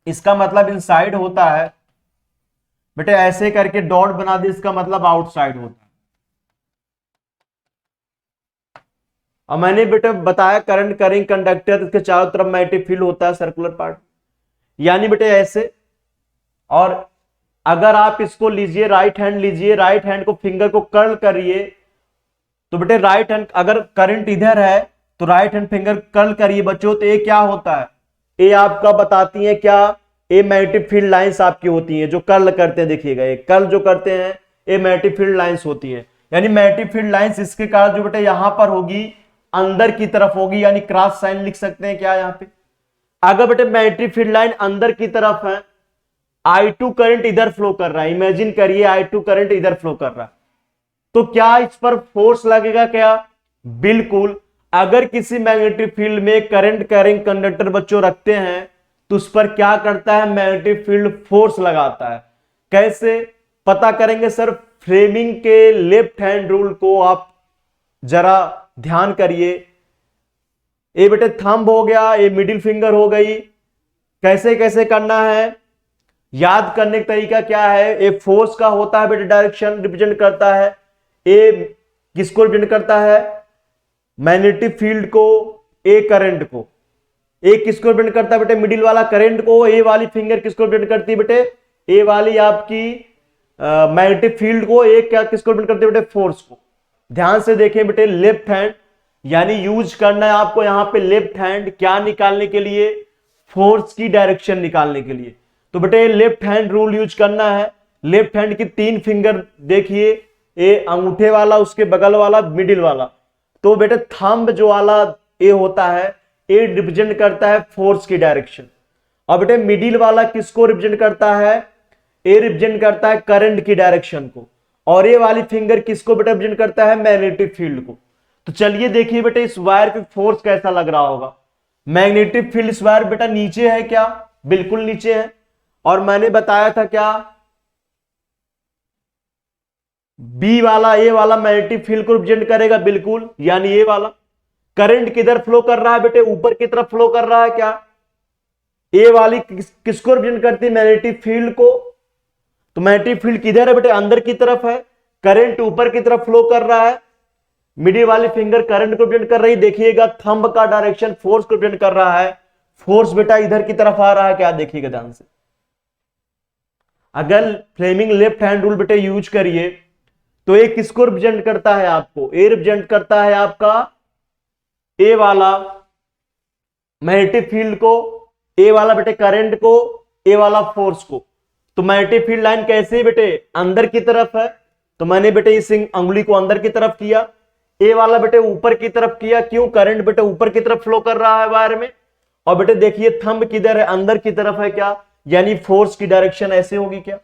S1: इसका मतलब इनसाइड होता है बेटे, ऐसे करके डॉट बना दे, इसका मतलब आउटसाइड होता है। अब मैंने बेटे बताया करंट कैरिंग कंडक्टर, इसके चारों तरफ मैग्नेटिक फील्ड होता है, सर्कुलर पार्ट, यानी बेटे ऐसे। और अगर आप इसको लीजिए, राइट हैंड लीजिए, राइट हैंड को फिंगर को कर्ल करिए, तो बेटे राइट हैंड अगर करंट इधर है तो राइट हैंड फिंगर कर्ल करिए बच्चों, तो ये क्या होता है, ये आपका बताती है क्या, ये मैग्नेटिक फील्ड लाइंस आपकी होती हैं जो कर्ल करते हैं, देखिएगा ये कर्ल जो करते हैं ये मैग्नेटिक फील्ड लाइंस होती है। यानी मैग्नेटिक फील्ड लाइंस इसके कारण जो बेटे यहां पर होगी, अंदर की तरफ होगी, यानी क्रॉस साइन लिख सकते हैं क्या यहां पे। अगर बेटे मैग्नेटिक फील्ड लाइन अंदर की तरफ है, I2 करंट इधर फ्लो कर रहा है, इमेजिन करिए I2 करंट इधर फ्लो कर रहा है, तो क्या इस पर फोर्स लगेगा क्या, बिल्कुल। अगर किसी मैग्नेटिक फील्ड में करंट कैरिंग कंडक्टर बच्चों रखते हैं तो उस पर क्या करता है, मैग्नेटिक फील्ड फोर्स लगाता है। कैसे पता करेंगे सर, फ्रेमिंग के लेफ्ट हैंड रूल को आप जरा ध्यान करिए। ये बेटे थंब हो गया, ये मिडिल फिंगर हो गई, कैसे कैसे करना है, याद करने का तरीका क्या है, ए फोर्स का होता है बेटे, डायरेक्शन रिप्रेजेंट करता है, ए किसको रिप्रेजेंट करता है, मैग्नेटिक फील्ड को, ए करंट को, ए किसको रिप्रेजेंट करता है बेटे, मिडिल वाला करंट को, ए वाली फिंगर किसको रिप्रेजेंट करती है बेटे, ए वाली आपकी मैग्नेटिक फील्ड को, ए क्या किसको रिप्रेजेंट करती है बेटे, फोर्स को। ध्यान से देखें बेटे, लेफ्ट हैंड, यानी यूज करना है आपको यहां पे लेफ्ट हैंड, क्या निकालने के लिए, फोर्स की डायरेक्शन निकालने के लिए। तो बेटे लेफ्ट हैंड रूल यूज करना है। लेफ्ट हैंड की 3 फिंगर देखिए, ए अंगूठे वाला, उसके बगल वाला, मिडिल वाला। तो बेटे थंब जो वाला ए होता है, ए रिप्रेजेंट करता है फोर्स की डायरेक्शन, और बेटे मिडिल वाला किसको रिप्रेजेंट करता है, ए रिप्रेजेंट करता है करंट की डायरेक्शन को, और ए वाली फिंगर किसको बेटा रिप्रेजेंट करता है, मैग्नेटिक फील्ड को। तो चलिए देखिए बेटे इस वायर पे फोर्स कैसा लग रहा होगा। मैग्नेटिक फील्ड इस वायर बेटा नीचे है क्या, बिल्कुल नीचे है, और मैंने बताया था क्या, बी वाला ए वाला मैग्नेटिक फील्ड को रिप्रेजेंट करेगा, बिल्कुल, यानी ए वाला। करंट किधर फ्लो कर रहा है बेटे, ऊपर की तरफ फ्लो कर रहा है क्या, ए वाली किसको रिप्रेजेंट करती है, मैग्नेटिक फील्ड को। तो मैग्नेटिक फील्ड किधर है बेटे, अंदर की तरफ है, करंट ऊपर की तरफ फ्लो कर रहा है, मिडिल वाली फिंगर करंट को रिप्रेजेंट कर रही है, देखिएगा थंब का डायरेक्शन फोर्स को रिप्रेजेंट कर रहा है, फोर्स बेटा इधर की तरफ आ रहा है क्या, देखिएगा ध्यान से। अगर फ्लेमिंग लेफ्ट हैंड रूल बेटे यूज करिए तो ये किसको रिप्रेजेंट करता है आपको, ए रिप्रेजेंट करता है आपका ए वाला मैग्नेटिक फील्ड को, ए वाला बेटे करंट को, ए वाला फोर्स को। तो मैग्नेटिक फील्ड लाइन कैसे बेटे, अंदर की तरफ है, तो मैंने बेटे इस अंगुली को अंदर की तरफ किया, ए वाला बेटे ऊपर की तरफ किया, क्यों, करंट बेटे ऊपर की तरफ फ्लो कर रहा है वायर में, और बेटे देखिए थंब किधर है, अंदर की तरफ है क्या, यानी फोर्स की डायरेक्शन ऐसे होगी क्या,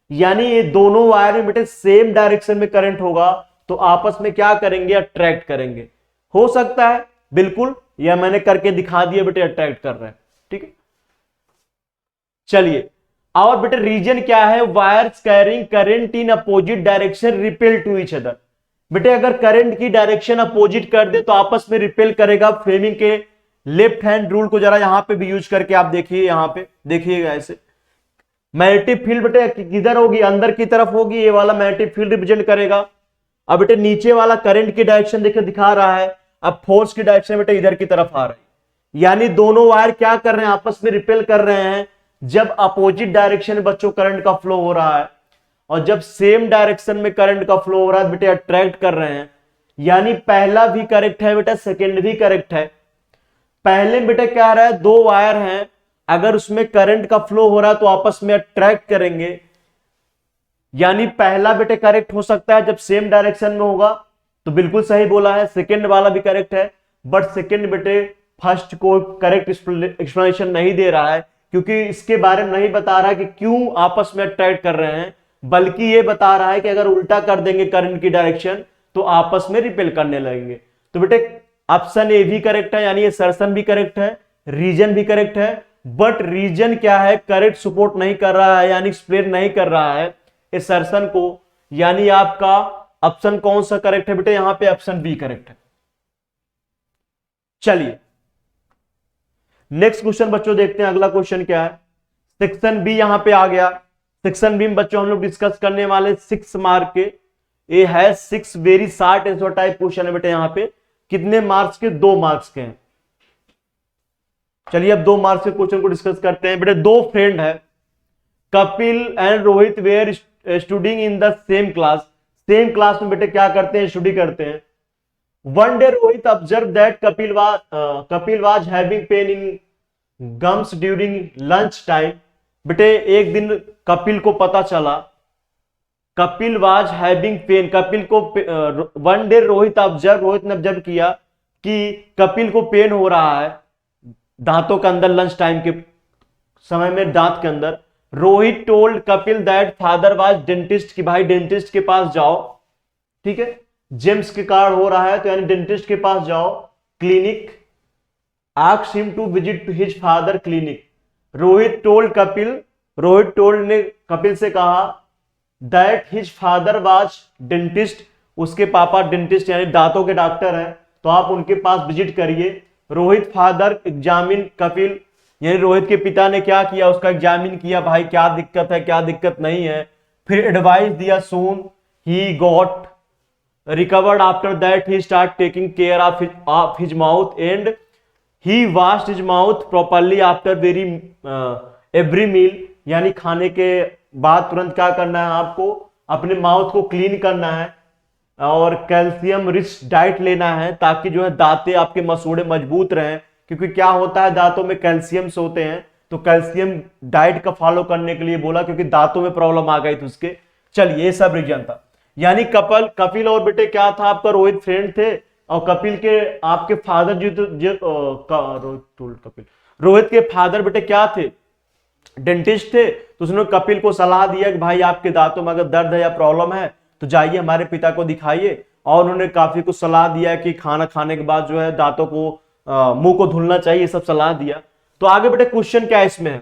S1: यानी ये दोनों वायर में बेटे सेम डायरेक्शन में करंट होगा, तो आपस में क्या करेंगे, अट्रैक्ट करेंगे। हो सकता है, बिल्कुल, यह मैंने करके दिखा दिया बेटे, अट्रैक्ट कर रहे हैं, ठीक है। चलिए, और बेटे रीजन क्या है, wires carrying current in opposite direction repel to each other. बेटे अगर करंट की डायरेक्शन अपोजिट कर दे तो आपस में रिपेल करेगा। फ्लेमिंग के लेफ्ट हैंड रूल को जरा यहां पे भी यूज करके आप देखिए, यहां पे देखिएगा ऐसे, मैग्नेटिक फील्ड बेटे किधर होगी, अंदर की तरफ होगी, ये वाला मैग्नेटिक फील्ड रिप्रेजेंट करेगा। अब बेटे नीचे वाला करंट की डायरेक्शन देखिए दिखा रहा है, अब फोर्स की डायरेक्शन बेटे इधर की तरफ आ रही है, यानी दोनों वायर क्या कर रहे हैं, आपस में रिपेल कर रहे हैं। जब अपोजिट डायरेक्शन में बच्चों करंट का फ्लो हो रहा है और जब सेम डायरेक्शन में करंट का फ्लो हो रहा है बेटे अट्रैक्ट कर रहे हैं, यानी पहला भी करेक्ट है बेटा, सेकंड भी करेक्ट है। पहले बेटे क्या रहा है, दो वायर हैं, अगर उसमें करंट का फ्लो हो रहा है तो आपस में अट्रैक्ट करेंगे, यानी पहला बेटे करेक्ट हो सकता है जब सेम डायरेक्शन में होगा, तो बिल्कुल सही बोला है। सेकंड वाला भी करेक्ट है, बट सेकंड बेटे फर्स्ट को करेक्ट एक्सप्लेनेशन नहीं दे रहा है, क्योंकि इसके बारे में नहीं बता रहा है कि क्यों आपस में अट्रैक्ट कर रहे हैं, बल्कि ये बता रहा है कि अगर उल्टा कर देंगे करंट की डायरेक्शन तो आपस में रिपेल करने लगेंगे। तो बेटे ऑप्शन ए भी करेक्ट है, यानी ये सर्सन भी करेक्ट है, रीजन भी करेक्ट है, बट रीजन क्या है, करेक्ट सपोर्ट नहीं कर रहा है, यानी एक्सप्लेन नहीं कर रहा है इस सर्सन को, यानी आपका ऑप्शन कौन सा करेक्ट है बेटे, यहां पे ऑप्शन बी करेक्ट है। चलिए नेक्स्ट क्वेश्चन बच्चों देखते हैं, अगला क्वेश्चन क्या है, सेक्शन बी यहां पे आ गया। सेक्शन बी में बच्चों हम लोग डिस्कस करने वाले 6 मार्क के, ये है 6 very short answer type question है बेटे, यहां पे कितने मार्क्स के, 2 मार्क्स के हैं। चलिए अब 2 मार्क्स के क्वेश्चन को डिस्कस करते हैं। बेटे दो फ्रेंड है, Kapil and Rohit were studying in the same class, same class में बेटे क्या करते हैं, स्टडी करते हैं। One day Rohit observe that Kapil was having pain in gums during lunch time. बेटे एक दिन कपिल को पता चला, Kapil was having pain, Kapil को वन डे रोहित ने ऑब्जर्व किया कि कपिल को पेन हो रहा है दांतों के अंदर, लंच टाइम के समय में दांत के अंदर। Rohit told Kapil that father was dentist, कि भाई डेंटिस्ट के पास जाओ, ठीक है, जेम्स के कार्ड हो रहा है तो यानी डेंटिस्ट के पास जाओ, clinic, asked him to visit his father clinic. Rohit told ने कपिल से कहा that his father was dentist, उसके पापा डेंटिस्ट यानी दांतों के डॉक्टर हैं, तो आप उनके पास विजिट करिए। रोहित फादर एग्जामिन कपिल, यानी रोहित के पिता ने क्या किया, उसका एग्जामिन किया, भाई क्या दिक्कत है क्या दिक्कत नहीं है, फिर एडवाइस दिया। Soon he got recovered, after that he start taking care of his mouth and he washed his mouth properly after every meal, यानी खाने के बाद तुरंत क्या करना है आपको, अपने माउथ को क्लीन करना है और कैल्शियम रिच डाइट लेना है, ताकि जो है दांतें आपके मसूड़े मजबूत रहें, क्योंकि क्या होता है दांतों में कैल्शियम्स होते हैं, तो कैल्शियम डाइट का फॉलो करने के लिए बोला, क्योंकि दांतों में प्रॉब्लम आ गई थी उसके। चलिए ये सब रीजन था, यानी कपिल और बेटे क्या था, आपका रोहित फ्रेंड थे, और कपिल के आपके फादर रोहित के फादर बेटे क्या थे, डेंटिस्ट थे, तो उसने कपिल को सलाह दिया कि भाई आपके दांतों में अगर दर्द है या प्रॉब्लम है तो जाइए हमारे पिता को दिखाइए, और उन्होंने काफी कुछ सलाह दिया कि खाना खाने के बाद जो है दांतों को मुंह को धुलना चाहिए, सब सलाह दिया। तो आगे बेटे क्वेश्चन क्या है इसमें है,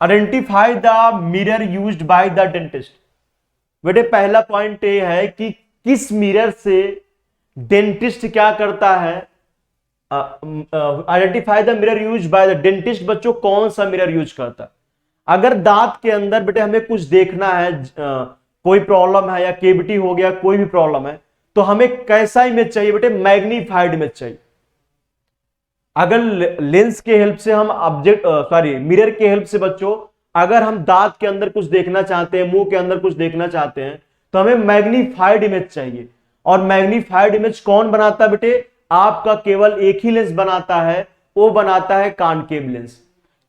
S1: identify the mirror used by the dentist. बेटे पहला पॉइंट ये है कि किस मिरर से डेंटिस्ट क्या करता है, identify the mirror use by the dentist. बच्चों कौन सा मिरर यूज करता है? अगर दांत के अंदर बेटे हमें कुछ देखना है, कोई प्रॉब्लम है या केविटी हो गया, कोई भी प्रॉब्लम है, तो हमें कैसा इमेज चाहिए बेटे? मैग्नीफाइड इमेज चाहिए। अगर लेंस के हेल्प से हम मिरर के हेल्प से बच्चों अगर हम दांत के अंदर कुछ देखना चाहते हैं, मुंह के अंदर कुछ देखना चाहते हैं, तो हमें मैग्नीफाइड इमेज चाहिए। और मैग्नीफाइड इमेज कौन बनाता है बेटे? आपका केवल एक ही लेंस बनाता है, वो बनाता है concave lens.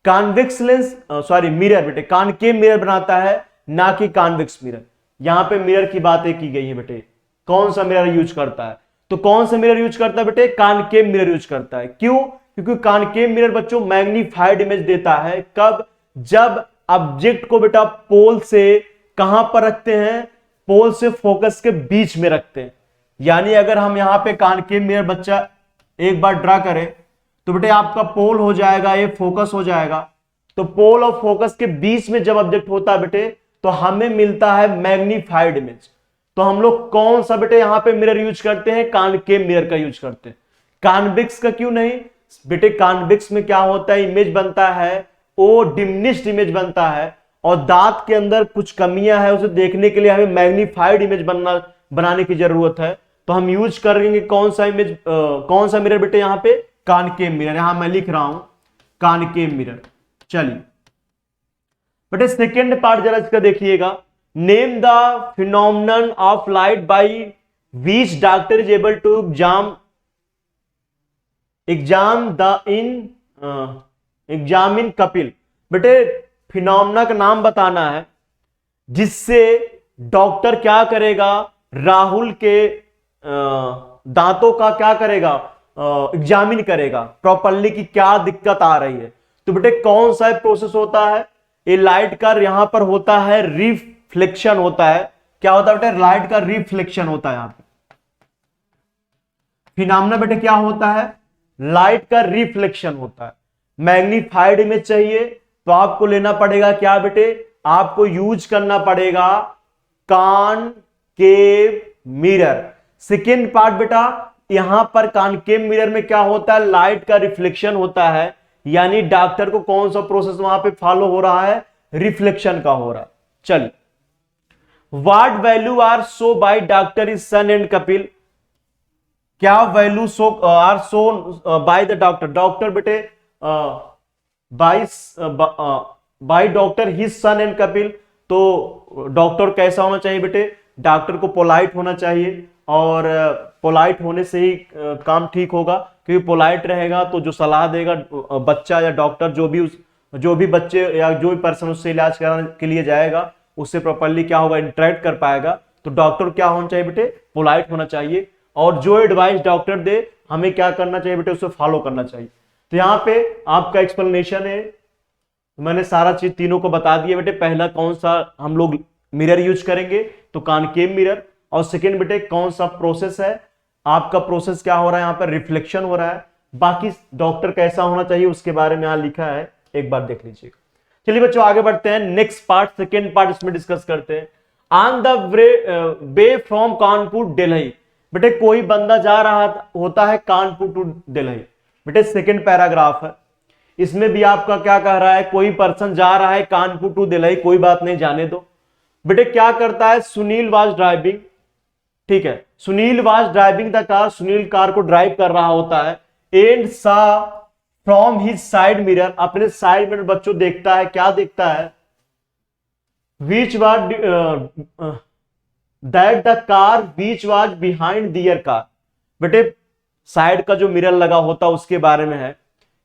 S1: Convex lens mirror बेटे कॉनकेव मिरर बनाता है, ना कि कॉन्वेक्स मिरर। यहां पे मिरर की बातें की गई है बेटे, कौन सा मिरर यूज करता है? तो कौन सा मिरर यूज करता है बेटे? कॉनकेव मिरर यूज करता है। क्यों? क्योंकि कॉनकेव मिरर बच्चों मैग्नीफाइड इमेज देता है। कब? जब ऑब्जेक्ट को बेटा पोल से कहां पर रखते हैं? पोल से फोकस के बीच में रखते हैं। यानी अगर हम यहां पे कॉनकेव मिरर बच्चा एक बार ड्रा करें तो बेटे आपका पोल हो जाएगा, ये फोकस हो जाएगा। तो पोल और फोकस के बीच में जब ऑब्जेक्ट होता है बेटे तो हमें मिलता है मैग्नीफाइड इमेज। तो हम लोग कौन सा बेटे यहां पे मिरर यूज करते हैं? कॉनकेव मिरर का यूज करते हैं। कॉन्वेक्स का क्यों नहीं बेटे? कॉन्वेक्स में क्या होता है? इमेज बनता है वो डिमिनिश्ड इमेज बनता है, और दांत के अंदर कुछ कमियां है उसे देखने के लिए हमें मैग्नीफाइड इमेज बनाने की जरूरत है। तो हम यूज करेंगे कौन सा इमेज, कौन सा मिरर बेटे? यहां पे कॉनकेव मिरर। यहां मैं लिख रहा हूं कॉनकेव मिरर। चलिए बेटे सेकेंड पार्ट जरा इसका देखिएगा। Name the phenomenon of light by which doctor is able to examine Kapil. बेटे फिनोमिना का नाम बताना है जिससे डॉक्टर क्या करेगा? राहुल के दांतों का क्या करेगा? एग्जामिन करेगा प्रॉपर्ली कि क्या दिक्कत आ रही है। तो बेटे कौन सा प्रोसेस होता है? ये लाइट का यहां पर होता है रिफ्लेक्शन होता है। क्या होता है बेटे? लाइट का रिफ्लेक्शन होता है। यहां पे फिनोमिना बेटे क्या होता है? लाइट का रिफ्लेक्शन होता है। मैग्नीफाइड इमेज चाहिए तो आपको लेना पड़ेगा क्या बेटे? आपको यूज करना पड़ेगा कॉनकेव मिरर। सेकेंड पार्ट बेटा यहां पर कॉनकेव मिरर में क्या होता है? लाइट का रिफ्लेक्शन होता है। यानी डॉक्टर को कौन सा प्रोसेस वहां पे फॉलो हो रहा है? रिफ्लेक्शन का हो रहा है। चलिए what value are show by doctor is son and Kapil. क्या value show are show by the doctor? Doctor बेटे by doctor his son and Kapil. तो डॉक्टर कैसा होना चाहिए बेटे? डॉक्टर को पोलाइट होना चाहिए, और पोलाइट होने से ही काम ठीक होगा। क्योंकि पोलाइट रहेगा तो जो सलाह देगा बच्चा या डॉक्टर जो भी बच्चे या जो भी पर्सन उससे इलाज कराने के लिए जाएगा उससे प्रॉपर्ली क्या होगा? इंटरेक्ट कर पाएगा। तो डॉक्टर क्या होना चाहिए बेटे? पोलाइट होना चाहिए। और जो एडवाइस डॉक्टर दे हमें क्या करना चाहिए बेटे? उसे फॉलो करना चाहिए। तो यहां पे आपका एक्सप्लेनेशन है, मैंने सारा चीज तीनों को बता दिया बेटे। पहला कौन सा हम लोग मिरर यूज करेंगे? तो कॉनकेव मिरर। और सेकेंड बेटे कौन सा प्रोसेस है? आपका प्रोसेस क्या हो रहा है? यहां पर रिफ्लेक्शन हो रहा है। बाकी डॉक्टर कैसा होना चाहिए उसके बारे में यहां लिखा है, एक बार देख लीजिएगा। चलिए बच्चों आगे बढ़ते हैं। नेक्स्ट पार्ट सेकेंड पार्ट इसमें डिस्कस करते हैं। On the way from Kanpur Delhi. बेटे कोई बंदा जा रहा होता है कानपुर टू दिल्ली। बेटे सेकेंड पैराग्राफ है, इसमें भी आपका क्या कह रहा है? कोई पर्सन जा रहा है कानपुर टू दिल्ली। कोई बात नहीं, जाने दो। बेटे क्या करता है? Sunil was driving. ठीक है, Sunil was driving the car. Sunil car को ड्राइव कर रहा होता है। And saw from his side mirror. अपने साइड मिरर बच्चों देखता है, क्या देखता है? Which was that the car which was behind their car. बेटे साइड का जो मिरर लगा होता है उसके बारे में है।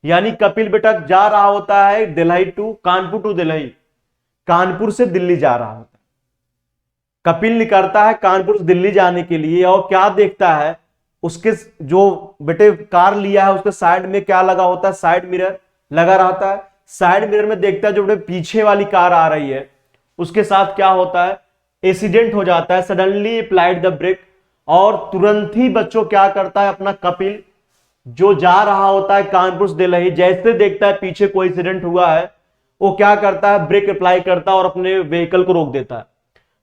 S1: यानी कपिल बेटा जा रहा होता है दिल्ली टू कानपुर टू दिल्ली। कानपुर से दिल्ली जा रहा होता है। कपिल निकलता है कानपुर से दिल्ली जाने के लिए, और क्या देखता है? उसके जो बेटे कार लिया है उसके साइड में क्या लगा होता है? साइड मिरर लगा रहता है। साइड मिरर में देखता है जो बेटे पीछे वाली कार आ रही है उसके साथ क्या होता है? एक्सीडेंट हो जाता है। Suddenly applied the brake. और तुरंत ही बच्चों क्या करता है? अपना कपिल जो जा रहा होता है कानपुर से दिल्ली, जैसे देखता है पीछे कोई एक्सीडेंट हुआ है वो क्या करता है, ब्रेक अप्लाई करता है और अपने व्हीकल को रोक देता है।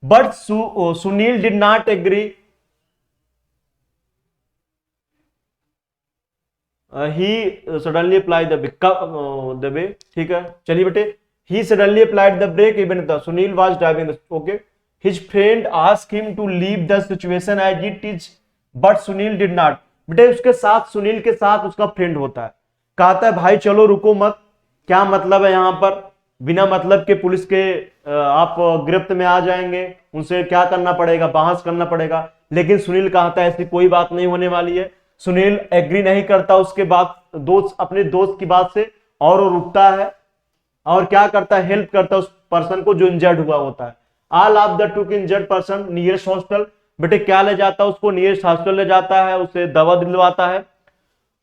S1: But Sunil did not agree, he suddenly applied the way, ठीक है चलिए बेटे, he suddenly applied the brake even the Sunil was driving, okay, his friend ask him to leave the situation as it is but Sunil did not. बेटे उसके साथ, सुनील के साथ उसका फ्रेंड होता है, कहता है भाई चलो रुको मत, क्या मतलब है यहां पर, बिना मतलब के पुलिस के आप गिरफ्त में आ जाएंगे, उनसे क्या करना पड़ेगा, बहस करना पड़ेगा। लेकिन सुनील कहता है ऐसी कोई बात नहीं होने वाली है। सुनील एग्री नहीं करता उसके बाद दोस्त, अपने दोस्त की बात से, और वो रुकता है और क्या करता है, हेल्प करता है उस पर्सन को जो इंजर्ड हुआ होता है। All of the took injured person nearest hospital, बेटे क्या ले जाता है उसको, नियरेस्ट हॉस्पिटल ले जाता है, उसे दवा दिलवाता है।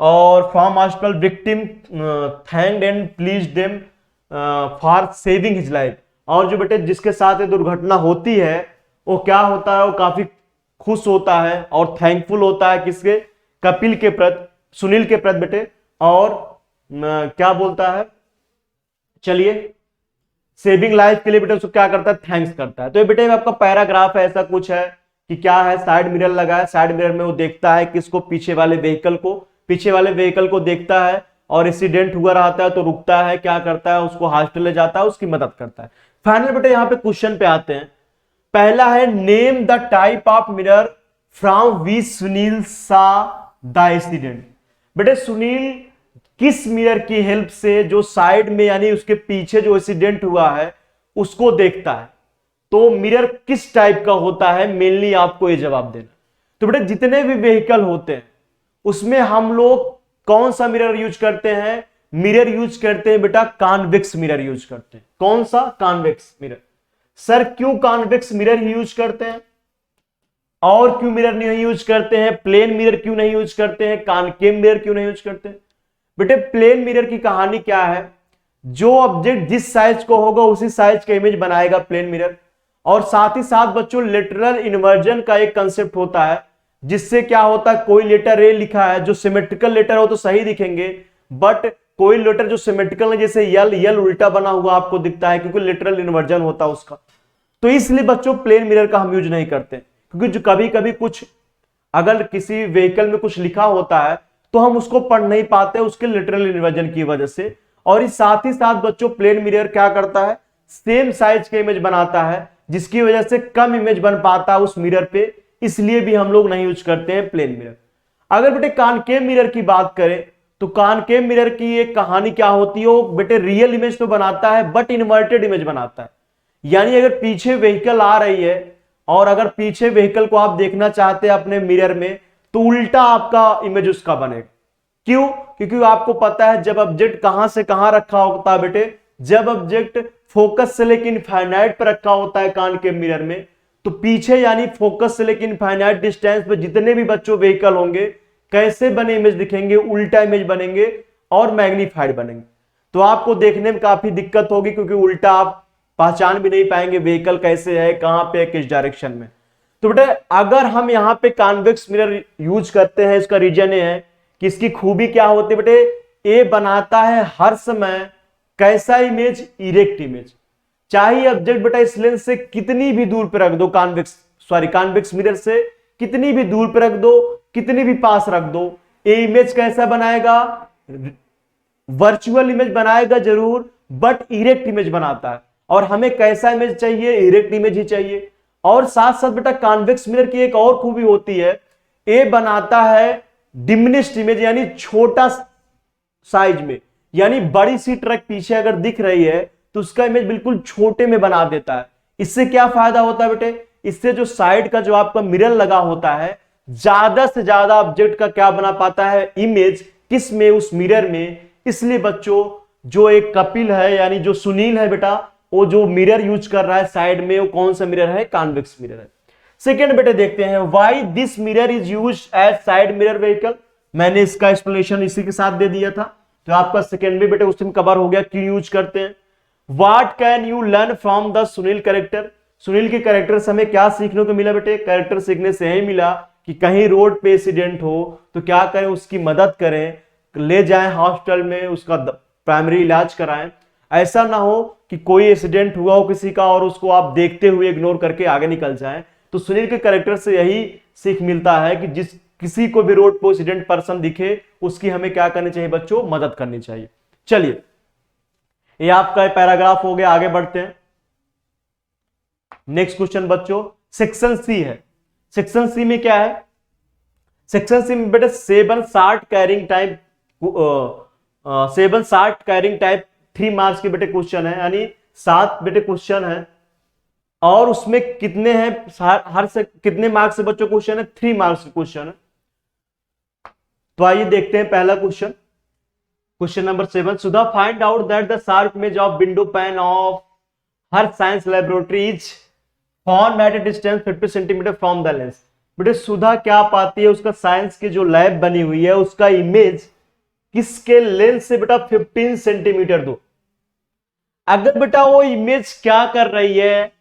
S1: और from hospital victim thanked and please them for saving his life. और जो बेटे जिसके साथ ये दुर्घटना होती है वो क्या होता है, वो काफी खुश होता है और थैंकफुल होता है किसके, कपिल के प्रति, सुनील के प्रति बेटे। और क्या बोलता है, चलिए सेविंग लाइफ के लिए बेटे उसको क्या करता है, थैंक्स करता है। तो ये बेटे आपका पैराग्राफ है, ऐसा कुछ है कि क्या है, साइड मिरर लगा है, साइड मिरर में वो देखता है किसको, पीछे वाले व्हीकल को, पीछे वाले व्हीकल को देखता है और एक्सीडेंट हुआ रहता है तो रुकता है, क्या करता है, उसको हॉस्पिटल ले जाता है, उसकी मदद करता है। फाइनल बेटे यहां पे क्वेश्चन पे आते हैं। पहला है name the type of mirror from which Sunil सा द एक्सीडेंट। बेटे सुनील किस मिरर की हेल्प से जो साइड में यानी उसके पीछे जो एक्सीडेंट हुआ है उसको देखता है, तो मिरर किस टाइप का होता है, मेनली आपको ये जवाब देना। तो बेटे जितने भी व्हीकल होते हैं उसमें हम लोग कौन सा मिरर यूज करते हैं, मिरर यूज करते हैं बेटा कॉन्वेक्स मिरर यूज करते हैं। कौन सा, कॉन्वेक्स मिरर। सर क्यों कॉन्वेक्स मिरर ही यूज करते हैं, और क्यों मिरर नहीं यूज करते हैं, प्लेन मिरर क्यों नहीं यूज करते हैं, कॉनकेव मिरर क्यों नहीं यूज करते हैं। बेटे प्लेन मिरर की कहानी क्या है, जो ऑब्जेक्ट जिस साइज को होगा उसी साइज का इमेज बनाएगा प्लेन मिरर। और साथ ही साथ बच्चों लेटरल इन्वर्जन का एक कंसेप्ट होता है, जिससे क्या होता है, कोई लेटर ए लिखा है जो सिमेट्रिकल लेटर हो तो सही दिखेंगे, बट कोई लेटर जो सिमेट्रिकल है जैसे यल, यल उल्टा बना हुआ आपको दिखता है क्योंकि लेटरल इन्वर्जन होता है उसका। तो इसलिए बच्चों प्लेन मिरर का हम यूज नहीं करते, क्योंकि जो कभी कभी कुछ अगर किसी व्हीकल में कुछ लिखा होता है तो हम उसको पढ़ नहीं पाते उसके लिटरल इन्वर्जन की वजह से। और इस साथ ही साथ बच्चों प्लेन मिरर क्या करता है, सेम साइज के इमेज बनाता है, जिसकी वजह से कम इमेज बन पाता है उस मिरर पे, इसलिए भी हम लोग नहीं यूज करते हैं प्लेन मिरर। अगर बेटे कॉनकेव मिरर की बात करें तो कॉनकेव मिरर की एक कहानी क्या होती है, वो बेटे रियल इमेज तो बनाता है बट इन्वर्टेड इमेज बनाता है। यानी अगर पीछे व्हीकल आ रही है और अगर पीछे व्हीकल को आप देखना चाहते हैं अपने मिरर में तो उल्टा आपका इमेज उसका बनेगा। क्यों, क्योंकि आपको पता है जब ऑब्जेक्ट कहां से कहां रखा होता है बेटे, जब ऑब्जेक्ट फोकस से लेकिन इनफाइनाइट पर रखा होता है कॉनकेव मिरर में, तो पीछे यानी फोकस से लेकिन इनफाइनाइट डिस्टेंस पे जितने भी बच्चों व्हीकल होंगे कैसे बने इमेज दिखेंगे, उल्टा इमेज बनेंगे और मैग्नीफाइड बनेंगे। तो आपको देखने में काफी दिक्कत होगी क्योंकि उल्टा आप पहचान भी नहीं पाएंगे व्हीकल कैसे है, कहां पे है, किस डायरेक्शन में। तो बेटा अगर हम यहां पे कॉन्वेक्स मिरर यूज करते हैं, इसका रीजन ये है कि इसकी खूबी क्या होती है बेटे, ये बनाता है हर समय कैसा इमेज, इरेक्ट इमेज। चाहे ऑब्जेक्ट बेटा इस लेंस से कितनी भी दूर पे रख दो, कॉन्वेक्स मिरर से कितनी भी दूर पे रख दो, कितनी भी पास रख दो, ये इमेज कैसा बनाएगा, वर्चुअल इमेज बनाएगा जरूर बट इरेक्ट इमेज बनाता है। और हमें कैसा इमेज चाहिए, इरेक्ट इमेज ही चाहिए। और साथ साथ बेटा कॉन्वेक्स मिरर की एक और खूबी होती है, ये बनाता है डिमिनिश्ड इमेज यानी छोटा साइज में, यानी बड़ी सी ट्रक पीछे अगर दिख रही है तो उसका इमेज बिल्कुल छोटे में बना देता है। इससे क्या फायदा होता है बेटे, इससे जो साइड का जो आपका मिरर लगा होता है ज्यादा से ज्यादा ऑब्जेक्ट का क्या बना पाता है, इमेज, किस में, उस मिरर में। इसलिए बच्चों जो एक कपिल है यानी जो सुनील है बेटा, वो जो मिरर यूज कर रहा है साइड में, वो कौन सा मिरर है, कॉन्वेक्स मिरर है। सेकेंड बेटे देखते हैं why this mirror is used as side mirror vehicle. मैंने इसका एक्सप्लेनेशन इसी के साथ दे दिया था, तो आपका सेकेंड भी बेटे उस दिन कवर हो गया क्यों यूज करते हैं। What can you learn from the Sunil character. Sunil के कैरेक्टर से हमें क्या सीखने को मिला बेटे, कैरेक्टर सीखने से यही मिला कि कहीं रोड पे एक्सीडेंट हो तो क्या करें, उसकी मदद करें, ले जाएं हॉस्पिटल में, उसका प्राइमरी इलाज कराएं। ऐसा ना हो कि कोई एक्सीडेंट हुआ हो किसी का और उसको आप देखते हुए इग्नोर करके आगे निकल जाएं। तो सुनील के कैरेक्टर से यही सीख मिलता है कि जिस किसी को भी रोड पर एक्सीडेंट पर्सन दिखे उसकी हमें क्या करनी चाहिए बच्चों, मदद करनी चाहिए। चलिए, ये आपका पैराग्राफ हो गया, आगे बढ़ते हैं। नेक्स्ट क्वेश्चन बच्चों सेक्शन सी है। सेक्शन सी में क्या है? सेक्शन सी में बेटे 7 शार्ट कैरिंग टाइप 3 मार्क्स के बेटे क्वेश्चन है, यानी 7 बेटे क्वेश्चन है। और उसमें कितने हैं, हर से कितने मार्क्स से बच्चों क्वेश्चन है? 3 मार्क्स के क्वेश्चन है। तो आइए देखते हैं पहला question, question number 7। Sudha find out that the sharp image of window pan of her science laboratory is found at A distance 50 centimetre from the lens. बेटे सुधा क्या पाती है, उसका साइंस की जो लैब बनी हुई है उसका इमेज किसके लेंस से बेटा 15 सेंटीमीटर दूर। अगर बेटा वो इमेज क्या कर रही है,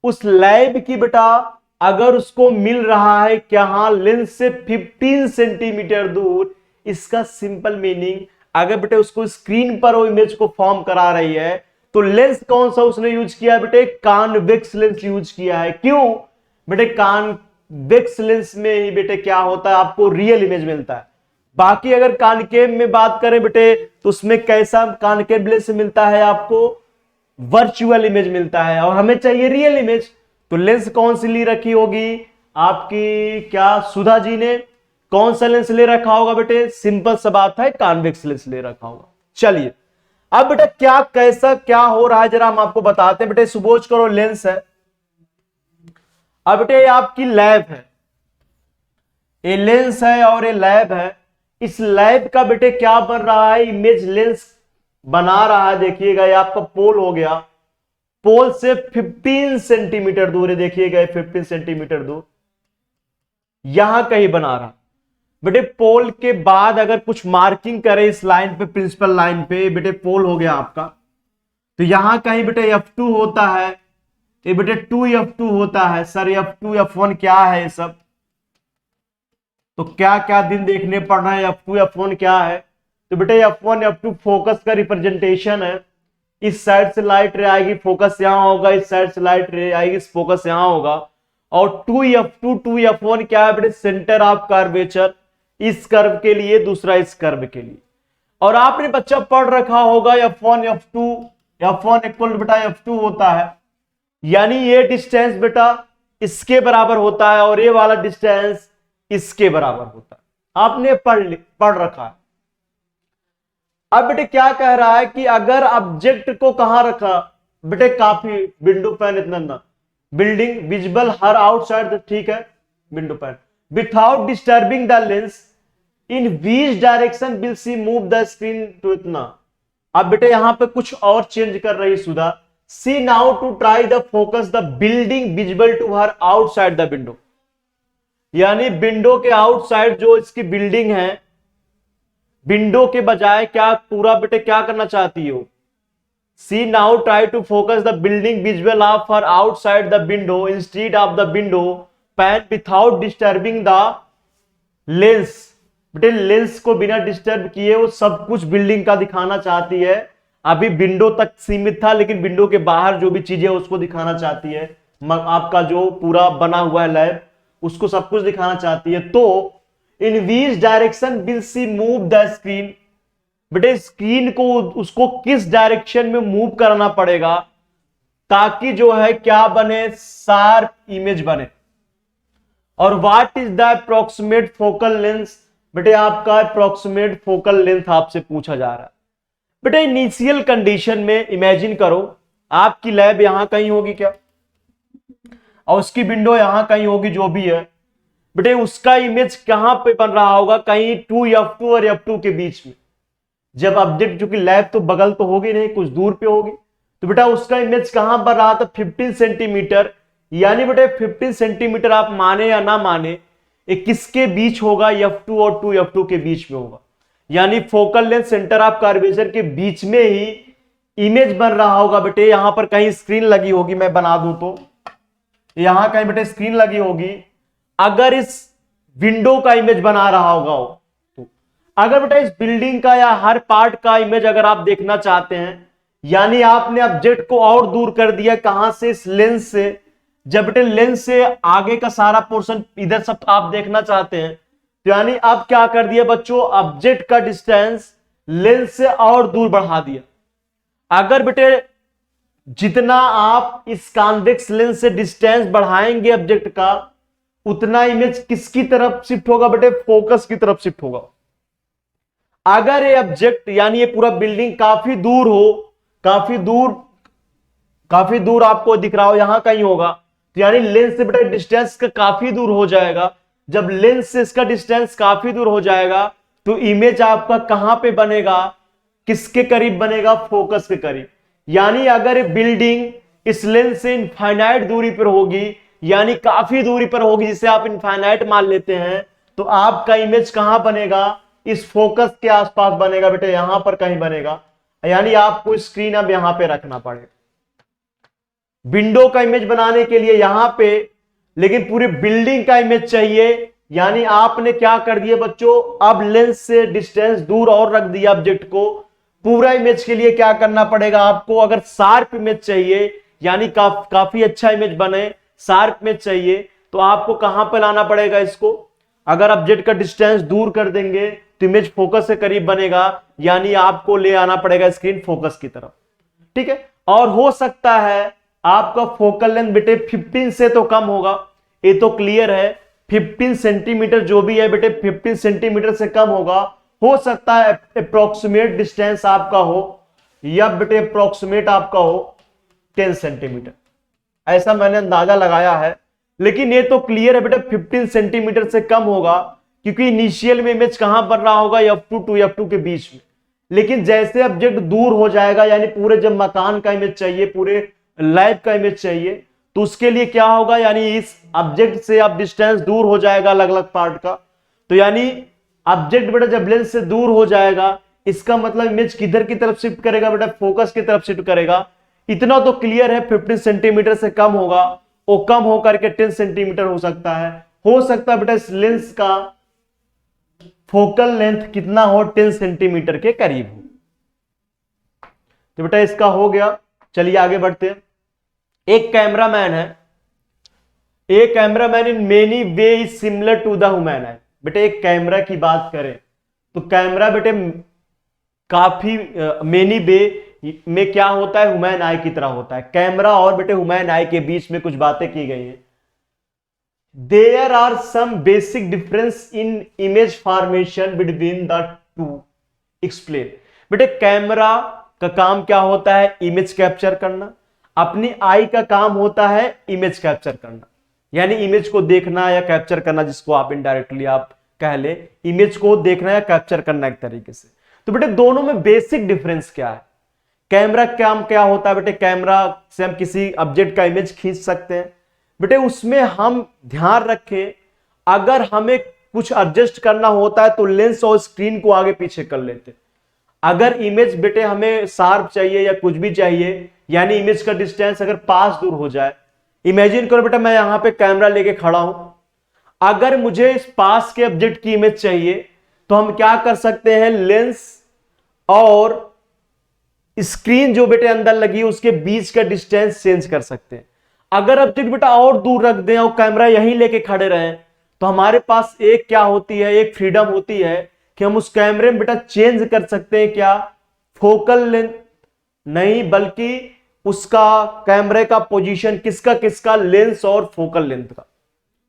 S1: उस लैब की बेटा अगर उसको मिल रहा है क्या, हाँ, लेंस से 15 सेंटीमीटर दूर, इसका सिंपल मीनिंग अगर बेटे उसको स्क्रीन पर वो इमेज को फॉर्म करा रही है तो लेंस कौन सा उसने यूज किया है बेटे? कॉन्वेक्स लेंस यूज किया है। क्यों बेटे? कॉन्वेक्स लेंस में ही बेटे क्या होता है, आपको रियल इमेज मिलता है। बाकी अगर कॉनकेव में बात करें बेटे तो उसमें कैसा कॉनकेव लेंस मिलता है आपको? वर्चुअल इमेज मिलता है, और हमें चाहिए रियल इमेज। तो लेंस कौन सी ली रखी होगी आपकी, क्या सुधा जी ने कौन सा लेंस ले रखा होगा बेटे? सिंपल सा बात है, कॉन्वेक्स लेंस ले रखा होगा। चलिए अब बेटा क्या कैसा क्या हो रहा है जरा हम आपको बताते हैं। बेटे सपोज करो लेंस है, अब बेटे आपकी लैब है, ये लेंस है और ये लैब है। इस लैब का बेटे क्या बन रहा है, इमेज लेंस बना रहा है। देखिएगा ये आपका पोल हो गया, पोल से 15 सेंटीमीटर दूर है, देखिएगा 15 सेंटीमीटर दूर यहां कहीं बना रहा। बेटे पोल के बाद अगर कुछ मार्किंग करे इस लाइन पे, प्रिंसिपल लाइन पे, बेटे पोल हो गया आपका, तो यहां कहीं बेटे F2 होता है, ये बेटे 2F2 होता है। सर F2 F1 क्या है ये सब? तो क्या क्या दिन देखने पड़ रहे हैं, F2 F1 क्या है? तो बेटे F1 F2 फोकस का रिप्रेजेंटेशन है। इस साइड से लाइट रे आएगी, फोकस यहां होगा, इस साइड से लाइट रे आएगी, फोकस यहां होगा। और 2F2 2F1 क्या है बेटे? सेंटर ऑफ कर्वेचर, इस कर्व के लिए, दूसरा इस कर्व के लिए। और आपने बच्चा पढ़ रखा होगा F1 F2, F1 इक्वल बेटा F2 होता है, यानी ये डिस्टेंस बेटा इसके बराबर होता है और ये वाला डिस्टेंस इसके बराबर होता है। आपने पढ़ रखा है। अब बेटे क्या कह रहा है कि अगर ऑब्जेक्ट को कहां रखा बेटे, काफी विंडो पैन इतना बिल्डिंग विजिबल हर आउटसाइड, ठीक है, window pane without disturbing the lens in which direction will see move the screen to इतना। अब बेटे यहां पे कुछ और चेंज कर रही Sudha. See now to try the focus the building visible to her outside the window, यानी विंडो के आउटसाइड जो इसकी बिल्डिंग है, विंडो के बजाय क्या पूरा बेटे क्या करना चाहती हो? See now try to focus the building visual of her outside the window instead of the window pane without disturbing the lens. बेटे लेंस को बिना डिस्टर्ब किए वो सब कुछ बिल्डिंग का दिखाना चाहती है। अभी विंडो तक सीमित था, लेकिन विंडो के बाहर जो भी चीजें उसको दिखाना चाहती है। आपका जो पूरा बना हुआ है लैब, उसको सब कुछ दिखाना चाहती है। तो in which direction will see move the screen, बेटे स्क्रीन को उसको किस डायरेक्शन में मूव करना पड़ेगा ताकि जो है क्या बने, शार्प इमेज बने। और what is the approximate focal length, बेटे आपका अप्रोक्सीमेट फोकल लेंथ आपसे पूछा जा रहा है। बेटे इनिशियल कंडीशन में इमेजिन करो आपकी लैब यहां कहीं होगी क्या, और उसकी विंडो यहां कहीं होगी, जो भी है बेटे उसका इमेज कहां पे बन रहा होगा, कहीं 2F2 और F2 के बीच में। जब ऑब्जेक्ट, चूंकि लैब तो बगल तो होगी नहीं, कुछ दूर पे होगी, तो बेटा उसका इमेज कहां बन रहा था? 15 सेंटीमीटर। यानी बेटे 15 सेंटीमीटर आप माने या ना माने, ये किसके बीच होगा? F2 और 2F2 के बीच में होगा। यानी focal length centre of curvature के बीच में ही इमेज बन रहा होगा। बेटे यहां पर कहीं स्क्रीन लगी होगी, मैं बना दूं तो यहां कहीं बेटे स्क्रीन लगी होगी। अगर इस विंडो का इमेज बना रहा होगा तो अगर बेटा इस बिल्डिंग का या हर पार्ट का इमेज अगर आप देखना चाहते हैं, यानी आपने ऑब्जेक्ट को और दूर कर दिया, कहां से, इस लेंस से। जब बेटे लेंस से आगे का सारा पोर्शन इधर सब आप देखना चाहते हैं, तो यानी अब क्या कर दिया बच्चों, ऑब्जेक्ट का डिस्टेंस लेंस से और दूर बढ़ा दिया। अगर बेटे जितना आप इस कॉन्वेक्स लेंस से डिस्टेंस बढ़ाएंगे ऑब्जेक्ट का, उतना इमेज किसकी तरफ शिफ्ट होगा बेटे, फोकस की तरफ शिफ्ट होगा। अगर ये ऑब्जेक्ट यानी ये पूरा बिल्डिंग काफी दूर हो, काफी दूर आपको दिख रहा हो, यहां कहीं होगा, तो यानी लेंस से बेटा डिस्टेंस का काफी दूर हो जाएगा। जब लेंस से इसका डिस्टेंस काफी दूर हो जाएगा, तो इमेज आपका कहां पे बनेगा, किसके करीब बनेगा, फोकस के करीब। यानी अगर बिल्डिंग इस लेंस से इनफाइनाइट दूरी पर होगी, यानी काफी दूरी पर होगी, जिसे आप इनफाइनाइट मान लेते हैं, तो आपका इमेज कहां बनेगा, इस फोकस के आसपास बनेगा बेटे, यहां पर कहीं बनेगा। यानी आपको स्क्रीन अब यहां पे रखना पड़ेगा विंडो का इमेज बनाने के लिए यहां पे, लेकिन पूरी बिल्डिंग का इमेज चाहिए। यानी आपने क्या कर दिया बच्चों, अब लेंस से डिस्टेंस दूर और रख दिया ऑब्जेक्ट को। पूरा इमेज के लिए क्या करना पड़ेगा आपको, अगर शार्प इमेज चाहिए, यानी काफी अच्छा इमेज बने, शार्प इमेज चाहिए, तो आपको कहां पर लाना पड़ेगा इसको। अगर ऑब्जेक्ट का डिस्टेंस दूर कर देंगे तो इमेज फोकस से करीब बनेगा, यानी आपको ले आना पड़ेगा स्क्रीन फोकस की तरफ। ठीक है, और हो सकता है आपका फोकल लेंथ बेटे 15 से तो कम होगा, ये तो क्लियर है। 15 सेंटीमीटर जो भी है बेटे, 15 सेंटीमीटर से कम होगा। हो सकता है अप्रोक्सीमेट डिस्टेंस आपका हो, या बेटे अप्रोक्सीमेट आपका हो 10 सेंटीमीटर, ऐसा मैंने अंदाजा लगाया है। लेकिन ये तो क्लियर है बेटा 15 सेंटीमीटर से कम होगा, क्योंकि इनिशियल में इमेज कहां बन रहा होगा, F2 टू F2 के बीच में। लेकिन जैसे ऑब्जेक्ट दूर हो जाएगा, यानी पूरे जब मकान का इमेज चाहिए, पूरे लैब का इमेज चाहिए, तो उसके लिए क्या होगा, यानी इस ऑब्जेक्ट से अब डिस्टेंस दूर हो जाएगा अलग अलग पार्ट का। तो यानी ऑब्जेक्ट बेटा जब लेंस से दूर हो जाएगा, इसका मतलब इमेज किधर की तरफ शिफ्ट करेगा बेटा, फोकस की तरफ शिफ्ट करेगा। इतना तो क्लियर है 15 सेंटीमीटर से कम होगा, वो कम होकर के 10 सेंटीमीटर हो सकता है। हो सकता है बेटा इस लेंस का फोकल लेंथ कितना हो, 10 सेंटीमीटर के करीब हो। तो बेटा इसका हो गया, चलिए आगे बढ़ते हैं। एक कैमरामैन है, एक cameraman in many way is similar to the human eye. बेटे एक कैमरा की बात करें तो कैमरा बेटे काफी मेनी वे में क्या होता है, ह्यूमन आई की तरह होता है। कैमरा और बेटे ह्यूमन आई के बीच में कुछ बातें की गई हैं। There are some basic difference in image formation between the two, explain. बेटे कैमरा का काम क्या होता है, इमेज कैप्चर करना। अपनी आई का काम होता है इमेज कैप्चर करना, यानी इमेज को देखना या कैप्चर करना, जिसको आप इनडायरेक्टली आप कह ले, इमेज को देखना या कैप्चर करना एक तरीके से। तो बेटे दोनों में बेसिक डिफरेंस क्या है। कैमरा काम क्या होता है बेटे, कैमरा से हम किसी ऑब्जेक्ट का इमेज खींच सकते हैं। बेटे उसमें हम ध्यान रखें, अगर हमें कुछ एडजस्ट करना होता है तो लेंस और स्क्रीन को आगे पीछे कर लेते। अगर इमेज बेटे हमें शार्प चाहिए या कुछ भी चाहिए, यानी इमेज का डिस्टेंस अगर पास दूर हो जाए, इमेजिन करो बेटा मैं यहां पे कैमरा लेके खड़ा हूं, अगर मुझे इस पास के ऑब्जेक्ट की इमेज चाहिए तो हम क्या कर सकते हैं, लेंस और स्क्रीन जो बेटे अंदर लगी है उसके बीच का डिस्टेंस चेंज कर सकते हैं। अगर ऑब्जेक्ट बेटा और दूर रख दें और कैमरा यहीं लेके खड़े रहें, तो हमारे पास एक क्या होती है, एक फ्रीडम होती है कि हम उस कैमरे में बेटा चेंज कर सकते हैं क्या, फोकल लेंथ नहीं, बल्कि उसका कैमरे का पोजीशन, किसका लेंस और फोकल लेंथ का।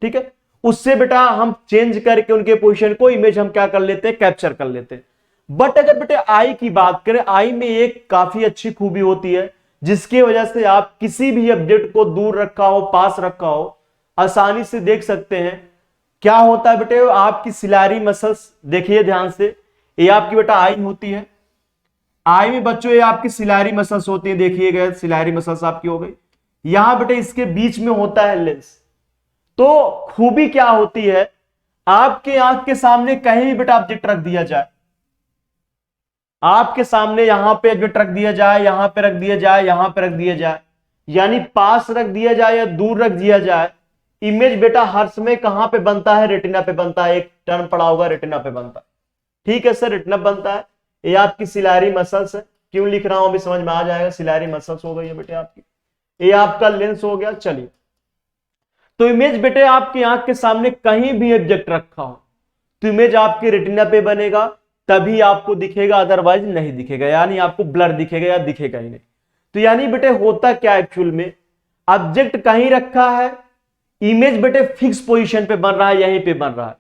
S1: ठीक है, उससे बेटा हम चेंज करके उनके पोजीशन को इमेज हम क्या कर लेते हैं, कैप्चर कर लेते हैं। बट अगर बेटे आई की बात करें, आई में एक काफी अच्छी खूबी होती है, जिसकी वजह से आप किसी भी ऑब्जेक्ट को दूर रखा हो, पास रखा हो, आसानी से देख सकते हैं। क्या होता है बेटे, आपकी सिलारी मसल्स देखिए ध्यान से, ये आपकी बेटा आई होती है। आई में बच्चों ये आपकी सिलारी मसल्स होती है, देखिएगा सिलारी मसल्स आपकी हो गई। यहां बेटे इसके बीच में होता है लेंस। तो खूबी क्या होती है, आपके आंख के सामने कहीं भी बेटा ऑब्जेक्ट रख दिया जाए, आपके सामने यहां पे ऑब्जेक्ट रख दिया जाए, यहां पे रख दिया जाए, यहां पे रख दिया जाए, यानी पास रख दिया जाए या दूर रख दिया जाए, इमेज बेटा हर समय कहां पे बनता है, रेटिना पे बनता है। एक टर्म पड़ा होगा रेटिना पे बनता है। ठीक है सर, रेटिना बनता है, ये आपकी सिलारी मसल्स है। क्यों लिख रहा हूं अभी समझ में आ जाएगा। सिलेरी मसल्स हो गई है बेटे आपकी, ये आपका लेंस हो गया। चलिए, तो इमेज बेटे आपकी आंख के सामने कहीं भी ऑब्जेक्ट रखा हो तो इमेज आपकी रेटिना पे बनेगा, तभी आपको दिखेगा, अदरवाइज नहीं दिखेगा, यानी आपको ब्लर दिखेगा या दिखेगा ही नहीं। तो यानी बेटे होता क्या एक्चुअल में, ऑब्जेक्ट कहीं रखा है, इमेज बेटे फिक्स पोजीशन पे बन रहा है, यहीं पे बन रहा है,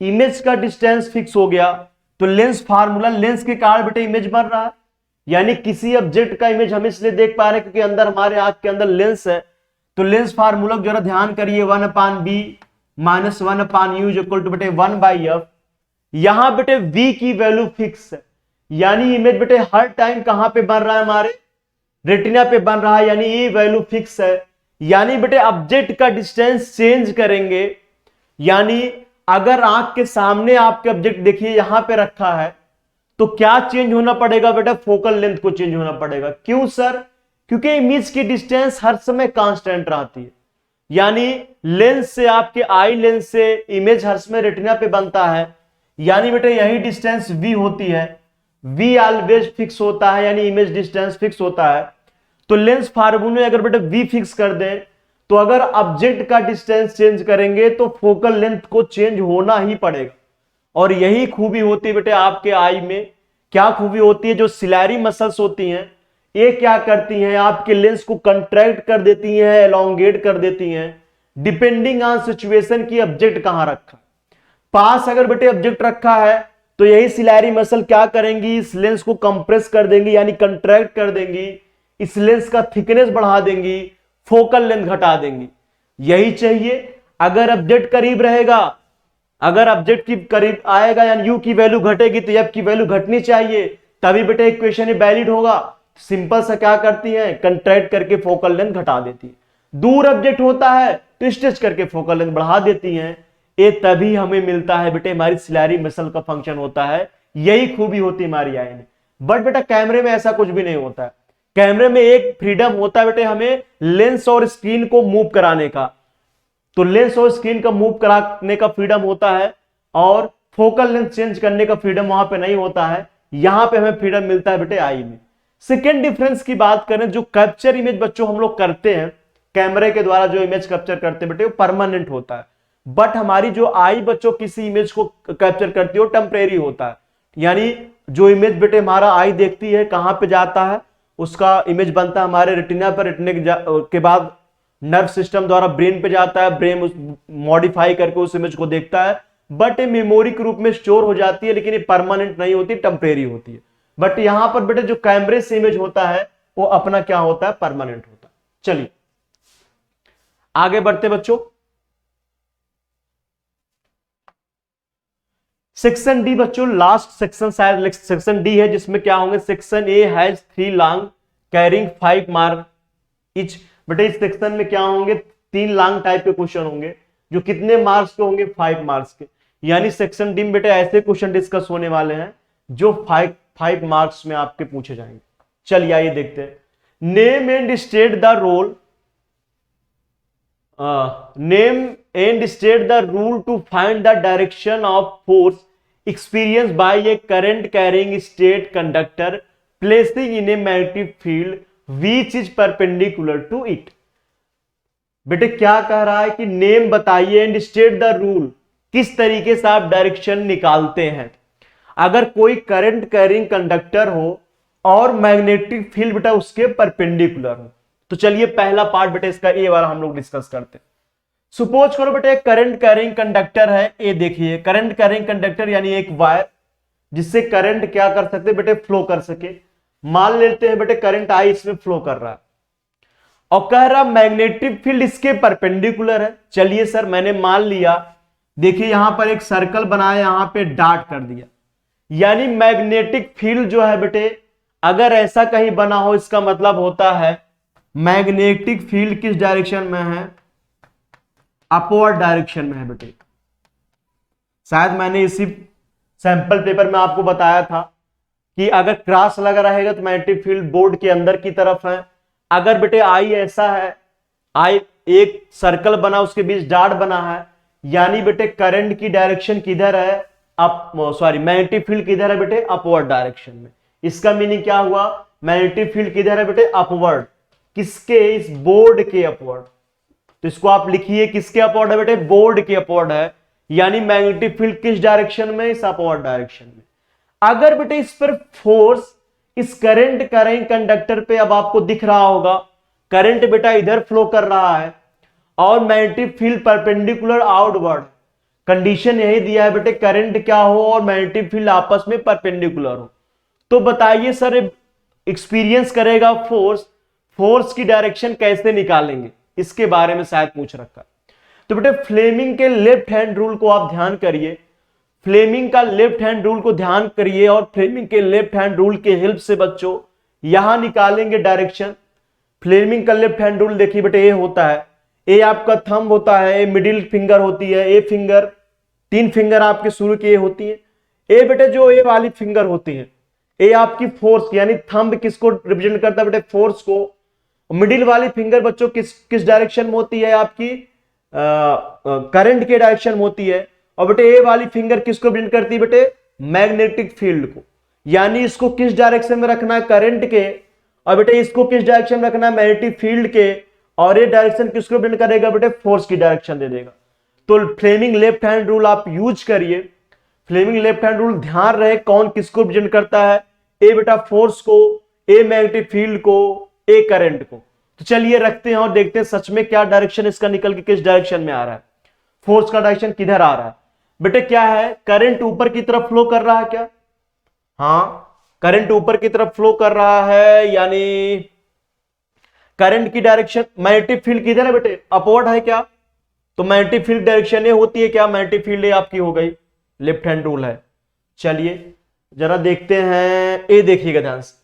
S1: इमेज का डिस्टेंस फिक्स हो गया तो लेंस फार्मूला, लेंस के कारण बेटे इमेज बन रहा है। यानी किसी ऑब्जेक्ट का इमेज हम इसलिए देख पा रहे हैं क्योंकि अंदर हमारे आंख के अंदर लेंस है। तो लेंस फार्मूला जरा ध्यान करिए, 1/b minus 1/u equal to बेटे 1/f। यहां बेटे v की वैल्यू फिक्स है, यानी इमेज बेटे हर टाइम कहां पे बन रहा है, हमारे रेटिना पे बन रहा है, यानी ये वैल्यू फिक्स है। यानी बेटे ऑब्जेक्ट का डिस्टेंस चेंज करेंगे, यानी अगर आंख के सामने आपके ऑब्जेक्ट देखिए यहां पे रखा है तो क्या चेंज होना पड़ेगा बेटा, फोकल लेंथ को चेंज होना पड़ेगा। क्यों सर, क्योंकि इमेज की डिस्टेंस हर समय कांस्टेंट रहती है, यानी लेंस से आपके आई लेंस से इमेज हर समय रेटिना पे बनता है, यानी बेटे यही डिस्टेंस v होती है, v ऑलवेज फिक्स होता है, यानी इमेज डिस्टेंस फिक्स होता है। तो लेंस फार्मूले अगर बेटे v फिक्स कर दें तो अगर ऑब्जेक्ट का डिस्टेंस चेंज करेंगे तो फोकल लेंथ को चेंज होना ही पड़ेगा। और यही खूबी होती है बेटे आपके आई में, क्या खूबी होती है, जो सिलेरी मसल्स होती हैं ये क्या करती हैं, आपके लेंस को कंट्रैक्ट कर देती हैं, एलोंगेट कर देती हैं, डिपेंडिंग ऑन सिचुएशन की ऑब्जेक्ट कहां रखा। पास अगर बेटे ऑब्जेक्ट रखा है तो यही सिलेरी मसल क्या करेंगी, इस लेंस को कंप्रेस कर देंगी, यानी कंट्रैक्ट कर देंगी, इस लेंस का थिकनेस बढ़ा देंगी, फोकल लेंथ घटा देंगी। यही चाहिए, अगर ऑब्जेक्ट करीब रहेगा, अगर ऑब्जेक्ट की करीब आएगा यानी यू की वैल्यू घटेगी तो एफ की वैल्यू घटनी चाहिए, तभी बेटे इक्वेशन वैलिड होगा। सिंपल सा क्या करती है, कंट्रैक्ट करके फोकल लेंथ घटा देती है। दूर ऑब्जेक्ट होता है तो स्ट्रेच करके फोकल लेंथ बढ़ा देती है। ये तभी हमें मिलता है बेटे, हमारी सिलेरी मसल का फंक्शन होता है, यही खूबी होती है हमारी आई में। बट बेटा कैमरे में ऐसा कुछ भी नहीं होता है, कैमरे में एक फ्रीडम होता है बेटे हमें लेंस और स्क्रीन को मूव कराने का, तो लेंस और स्क्रीन का मूव कराने का फ्रीडम होता है और फोकल लेंथ चेंज करने का फ्रीडम वहां पे नहीं होता है, यहां पे हमें फ्रीडम मिलता है बेटे आई में। सेकेंड डिफरेंस की बात करें, जो कैप्चर इमेज बच्चों हम लोग करते हैं कैमरे के द्वारा, जो इमेज कैप्चर करते हैं बेटे वो परमानेंट होता है, बट हमारी जो आई बच्चों किसी इमेज को कैप्चर करती है वो टेम्परेरी होता है। यानी जो इमेज बेटे हमारा आई देखती है कहां पे जाता है, उसका इमेज बनता है हमारे रेटिना पर, रेटिना के बाद नर्व सिस्टम द्वारा ब्रेन पे जाता है, ब्रेन उस मॉडिफाई करके उस इमेज को देखता है, बट ये मेमोरी के रूप में स्टोर हो जाती है, लेकिन ये परमानेंट नहीं होती, टेम्परेरी होती है। बट यहां पर बेटे जो कैमरे से इमेज होता है वो अपना क्या होता है, परमानेंट होता है। चलिए आगे बढ़ते बच्चों, सेक्शन डी बच्चों, लास्ट सेक्शन शायद सेक्शन डी है, जिसमें क्या होंगे, section A has 3 long carrying 5 mark etch. बेटे इस सेक्शन में क्या होंगे, 3 लॉन्ग टाइप के क्वेश्चन होंगे जो कितने मार्क्स के होंगे, 5 मार्क्स के। यानी सेक्शन डी में बेटे ऐसे क्वेश्चन डिस्कस होने वाले हैं जो 5 मार्क्स में आपके पूछे जाएंगे। चलिए आइए देखते हैं, name and state the role, name and state the rule to find the direction of force experienced by a current carrying state conductor placing in a magnetic field which is perpendicular to it। बेटे क्या कह रहा है कि name बताइए and state the rule, किस तरीके से आप डायरेक्शन निकालते हैं अगर कोई करंट कैरिंग कंडक्टर हो और मैग्नेटिक फील्ड बेटा उसके परपेंडिकुलर हो। तो चलिए पहला पार्ट बेटे इसका ए वाला हम लोग डिस्कस करते हैं। सपोज करो बेटे एक करंट कैरिंग कंडक्टर है, ये देखिए करंट कैरिंग कंडक्टर यानी एक वायर जिससे करंट क्या कर सकते बेटे, फ्लो कर सके। मान लेते हैं बेटे करंट आई इसमें फ्लो कर रहा है और कह रहा मैग्नेटिक फील्ड इसके परपेंडिकुलर है। चलिए सर मैंने मान लिया, देखिए यहां पर एक सर्कल बनाया, यहां पे डॉट कर दिया, यानी मैग्नेटिक फील्ड जो है बेटे अगर ऐसा कहीं बना हो इसका मतलब होता है मैग्नेटिक फील्ड किस डायरेक्शन में है, अपवर्ड डायरेक्शन में है बेटे। शायद मैंने इसी सैंपल पेपर में आपको बताया था कि अगर क्रॉस लगा रहेगा तो मैग्नेटिक फील्ड बोर्ड के अंदर की तरफ है। अगर बेटे आई ऐसा है, आई एक सर्कल बना उसके बीच डॉट बना है, यानी बेटे करंट की डायरेक्शन किधर है, अप सॉरी मैग्नेटिक फील्ड किधर है बेटे, अपवर्ड डायरेक्शन में। इसका मीनिंग क्या हुआ, मैग्नेटिक फील्ड किधर है बेटे, अपवर्ड, किसके, इस बोर्ड के अपवर्ड। तो इसको आप लिखिए किसके अपवर्ड है बेटे, बोर्ड के अपवर्ड है, यानी मैग्नेटिक फील्ड किस डायरेक्शन में, इस अपवर्ड डायरेक्शन में। अगर बेटे इस पर फोर्स, इस करंट करेंट कंडक्टर पे, अब आपको दिख रहा होगा करंट बेटा इधर फ्लो कर रहा है और magnetic field perpendicular outward, condition यही दिया है बेटे, करंट क्या हो और मैग्नेटिक फील्ड आपस में परपेंडिकुलर हो। तो बताइए सर, एक्सपीरियंस करेगा फोर्स, फोर्स की डायरेक्शन कैसे निकालेंगे, इसके बारे में शायद पूछ रखा। तो बेटे फ्लेमिंग के लेफ्ट हैंड रूल को आप ध्यान करिए, फ्लेमिंग का लेफ्ट हैंड रूल को ध्यान करिए और फ्लेमिंग के लेफ्ट हैंड रूल के हेल्प से बच्चों यहां निकालेंगे डायरेक्शन। फ्लेमिंग का लेफ्ट हैंड रूल देखिए बेटे, ये होता है, ए आपका थंब होता है, ए मिडिल फिंगर होती है, ए फिंगर, 3 फिंगर आपके शुरू की होती है, ए बेटे जो ए वाली फिंगर होती है, ए आपकी फोर्स यानी थंब किसको रिप्रेजेंट करता है बेटे, फोर्स को। मिडिल वाली फिंगर बच्चों किस डायरेक्शन में होती है, आपकी करंट के डायरेक्शन में होती है। और बेटे ए वाली फिंगर किसको रिप्रेजेंट करती है बेटे, मैग्नेटिक फील्ड को, यानी इसको किस डायरेक्शन में रखना है, करंट के, और बेटे इसको किस डायरेक्शन में रखना है, मैग्नेटिक फील्ड के, और ये डायरेक्शन किसको रिप्रेजेंट करेगा बेटे, फोर्स की डायरेक्शन दे देगा। तो फ्लेमिंग लेफ्ट हैंड रूल आप यूज करिए, फ्लेमिंग लेफ्ट हैंड रूल ध्यान रहे कौन किसको रिप्रेजेंट करता है, ए बेटा फोर्स को, ए मैग्नेटिक फील्ड को, ए करंट को। तो चलिए रखते हैं और देखते हैं सच में क्या डायरेक्शन इसका निकल के किस डायरेक्शन में आ रहा है, फोर्स का डायरेक्शन किधर आ रहा है। बेटे क्या है, करंट ऊपर की तरफ फ्लो कर रहा है क्या, हाँ करंट ऊपर की तरफ फ्लो कर रहा है, यानी करंट की डायरेक्शन, मैग्नेटिक फील्ड किधर है बेटे, अपवर्ड है क्या, तो मैग्नेटिक फील्ड डायरेक्शन ये होती है क्या, मैग्नेटिक फील्ड ये आपकी हो गई, लेफ्ट हैंड रूल है। चलिए जरा देखते हैं, ये देखिएगा ध्यान से,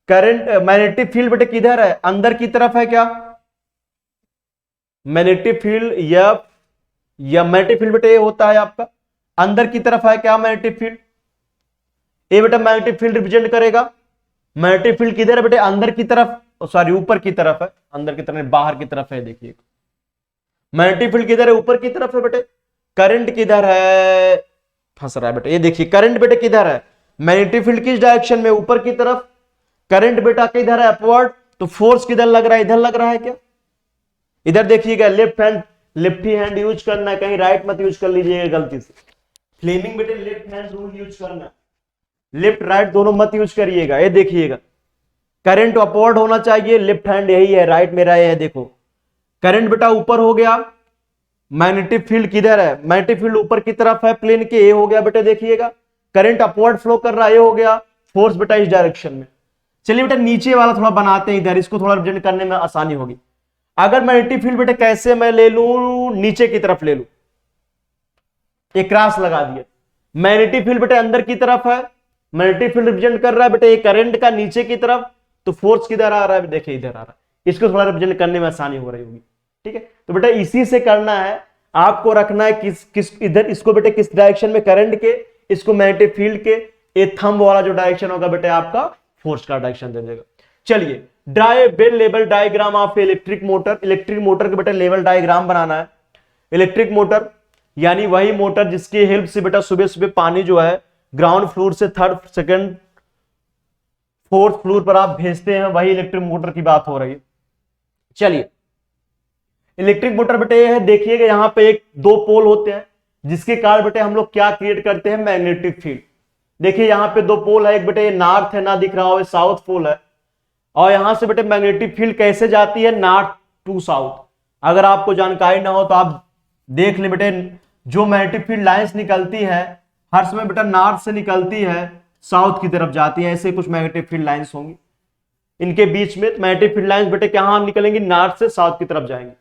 S1: करंट मैग्नेटिक फील्ड बेटे किधर है, अंदर की तरफ है क्या, मैग्नेटिक फील्ड या मैग्नेटिक फील्ड बेटे ये होता है आपका अंदर की तरफ है क्या, मैग्नेटिक फील्ड, ये बेटा मैग्नेटिक फील्ड रिप्रेजेंट करेगा, मैग्नेटिक फील्ड किधर है बेटे, अंदर की तरफ, सॉरी ऊपर की तरफ है, अंदर की तरफ बाहर की तरफ है, देखिए मैग्नेटिक फील्ड किधर है, ऊपर की तरफ है बेटे, करंट किधर है, फंस रहा है बेटे, ये देखिए करंट बेटे किधर है, मैग्नेटिक फील्ड किस डायरेक्शन में, ऊपर की तरफ, करंट बेटा किधर है, अपवर्ड, तो फोर्स किधर लग रहा है, इधर लग रहा है क्या, इधर देखिएगा, लेफ्ट हैंड यूज करना है, कहीं राइट मत यूज कर लीजिएगा गलती से, फ्लेमिंग बेटे लेफ्ट हैंड रूल यूज करना, लेफ्ट राइट दोनों मत यूज करिएगा। ये देखिएगा करंट अपवर्ड होना चाहिए, लेफ्ट हैंड यही है, राइट मेरा ये है, देखो करंट बेटा ऊपर हो गया, मैग्नेटिक फील्ड किधर है, मैग्नेटिक फील्ड ऊपर की तरफ है प्लेन के, ये हो गया बेटा, देखिएगा करंट अपवर्ड फ्लो कर रहा है, ये हो गया, फोर्स बेटा इस डायरेक्शन में। चलिए बेटा नीचे वाला थोड़ा बनाते हैं इधर, इसको थोड़ा रिप्रेजेंट करने में आसानी होगी। अगर मैग्नेटिक फील्ड बेटा कैसे मैं ले लूं, नीचे की तरफ ले लूं, एक क्रॉस लगा दिया, मैग्नेटिक फील्ड बेटा अंदर की तरफ है, मैग्नेटिक फील्ड रिप्रेजेंट कर रहा है बेटा ये करंट का नीचे की तरफ, तो फोर्स किधर आ रहा है, देखिए इधर आ रहा है, इसको थोड़ा रिप्रेजेंट करने में आसानी हो रही होगी, ठीक है। तो बेटा इसी से करना है, आपको रखना है किस इधर, इसको बेटे किस डायरेक्शन में, करंट के, इसको मैग्नेटिक फील्ड के, ये थंब वाला जो डायरेक्शन होगा बेटे आपका फोर्स का डायरेक्शन दे देगा। चलिए draw a labelled diagram of electric motor, electric motor के बेटा लेवल डायग्राम बनाना है। इलेक्ट्रिक मोटर यानी वही मोटर जिसकी हेल्प से बेटा सुबह सुबह पानी जो है ग्राउंड फ्लोर से थर्ड सेकंड फोर्थ फ्लोर पर आप भेजते हैं, वही इलेक्ट्रिक मोटर की बात हो रही है। चलिए इलेक्ट्रिक मोटर बेटे ये है, देखिएगा यहां पे एक दो पोल होते हैं जिसके कारण बेटे हम लोग क्या क्रिएट करते हैं, मैग्नेटिक फील्ड। देखिए यहाँ पे दो पोल है, एक बेटे नॉर्थ है, ना दिख रहा हो, साउथ पोल है, और यहां से बेटे मैग्नेटिक फील्ड कैसे जाती है, नॉर्थ टू साउथ। अगर आपको जानकारी ना हो तो आप देख ले बेटे, जो मैग्नेटिक फील्ड लाइंस निकलती है हर समय बेटा नॉर्थ से निकलती है, साउथ की तरफ जाती है, ऐसे कुछ मैग्नेटिक फील्ड लाइंस होंगी इनके बीच में। मैग्नेटिक फील्ड लाइंस बेटे कहां निकलेंगी, नॉर्थ से साउथ की तरफ जाएंगे।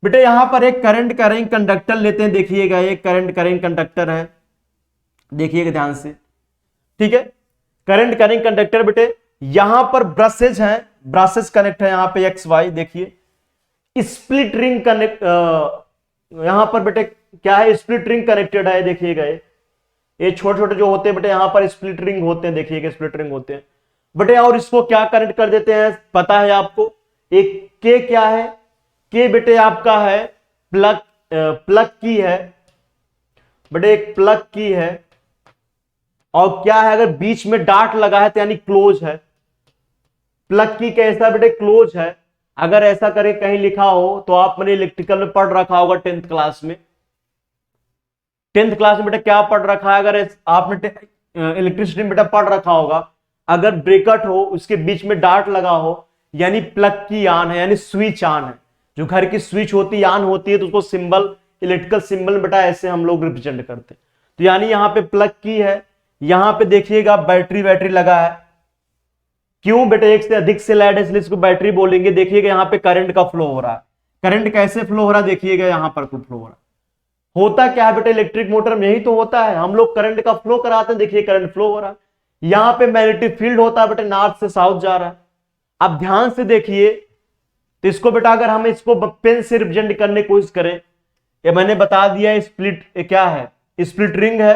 S1: बेटे यहां पर एक करंट करेंट कंडक्टर लेते हैं, देखिएगा एक करंट करेंट कंडक्टर है, देखिएगा ध्यान से, ठीक है। करंट करेंट कंडक्टर बेटे यहां पर ब्रशेज हैं, ब्रशेज कनेक्ट है यहां पे एक्स वाई, देखिए स्प्लिट रिंग कनेक्ट, यहां पर बेटे क्या है, स्प्लिट रिंग कनेक्टेड है, देखिएगा ये छोटे छोटे जो होते हैं बेटे यहां पर स्प्लिट रिंग होते हैं, देखिएगा स्प्लिट रिंग होते हैं बेटे। और इसको क्या कनेक्ट कर देते हैं पता है आपको, एक के क्या है, के बेटे आपका है प्लग, प्लग की है बेटे, एक प्लग की है, और क्या है, अगर बीच में डार्ट लगा है तो यानी क्लोज है। प्लग की कैसा बेटे, क्लोज है। अगर ऐसा करे कहीं लिखा हो तो आपने इलेक्ट्रिकल में पढ़ रखा होगा 10th क्लास में। 10th क्लास में बेटा क्या पढ़ रखा है, अगर आपने इलेक्ट्रिसिटी में बेटा पढ़ रखा होगा, अगर ब्रेकट हो उसके बीच में डार्ट लगा हो यानी प्लग की ऑन है, यानी स्विच ऑन है। जो घर की स्विच होती है, ऑन होती है, तो उसको सिंबल, इलेक्ट्रिकल सिंबल बेटा ऐसे हम लोग रिप्रेजेंट करते हैं। तो यानी यहां पे प्लग की है, यहां पे देखिएगा बैटरी लगा है। क्यों बेटे, एक से अधिक से लाइट है इसलिए इसको बैटरी बोलेंगे। देखिएगा यहाँ पे करंट का फ्लो हो रहा है। करंट कैसे फ्लो हो रहा है, देखिएगा यहां पर फ्लो हो रहा है। होता क्या है बेटे, इलेक्ट्रिक मोटर में यही तो होता है, हम लोग करंट का फ्लो कराते हैं। देखिए करंट फ्लो हो रहा है। यहां पे मैग्नेटिक फील्ड होता है बेटे, नॉर्थ से साउथ जा रहा है। अब ध्यान से देखिए, तो इसको बेटा अगर हम इसको पेन से रिप्रेजेंट करने की कोशिश करें, ये मैंने बता दिया स्प्लिट, क्या है, स्प्लिट रिंग है।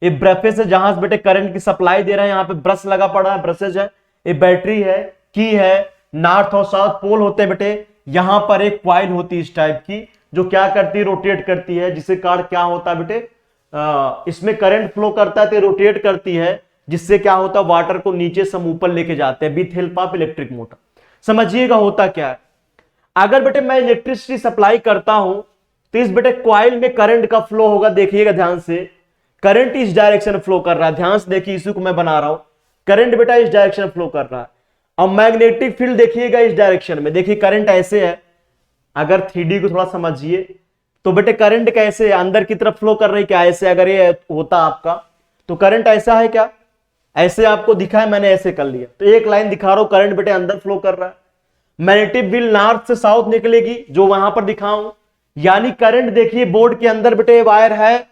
S1: ये ब्रशेस है जहां से बेटे करंट की सप्लाई दे रहे हैं। यहाँ पे ब्रश लगा पड़ा है, ब्रशेज है। ये बैटरी है, की है, नॉर्थ और साउथ पोल होते हैं बेटे। यहां पर एक क्वाइल होती है इस टाइप की, जो क्या करती है, रोटेट करती है, जिससे कारण क्या होता है बेटे, इसमें करंट फ्लो करता है तो रोटेट करती है, जिससे क्या होता है, वाटर को नीचे से हम ऊपर लेके जाते हैं with help of electric motor. समझिएगा होता क्या है, अगर बेटे मैं इलेक्ट्रिसिटी सप्लाई करता हूं तो इस बेटे क्वाइल में करंट का फ्लो होगा। देखिएगा ध्यान से, करंट इस डायरेक्शन में फ्लो कर रहा है। ध्यान से देखिए, इसी को मैं बना रहा हूं, करंट बेटा इस डायरेक्शन में फ्लो कर रहा है। अब मैग्नेटिक फील्ड देखिएगा इस डायरेक्शन में। देखिए करंट ऐसे है, अगर 3D को थोड़ा समझिए तो बेटे करंट कैसे है, अंदर की तरफ फ्लो कर रही, क्या ऐसे अगर ये होता आपका तो करंट ऐसा है क्या, ऐसे आपको दिखा है, मैंने ऐसे कर लिया तो एक लाइन दिखा रहा हूं, करंट बेटे अंदर फ्लो कर रहा है। मैग्नेटिक फील्ड नॉर्थ से साउथ निकलेगी, जो वहां पर दिखाऊं, यानी करंट देखिए बोर्ड के अंदर बेटे वायर है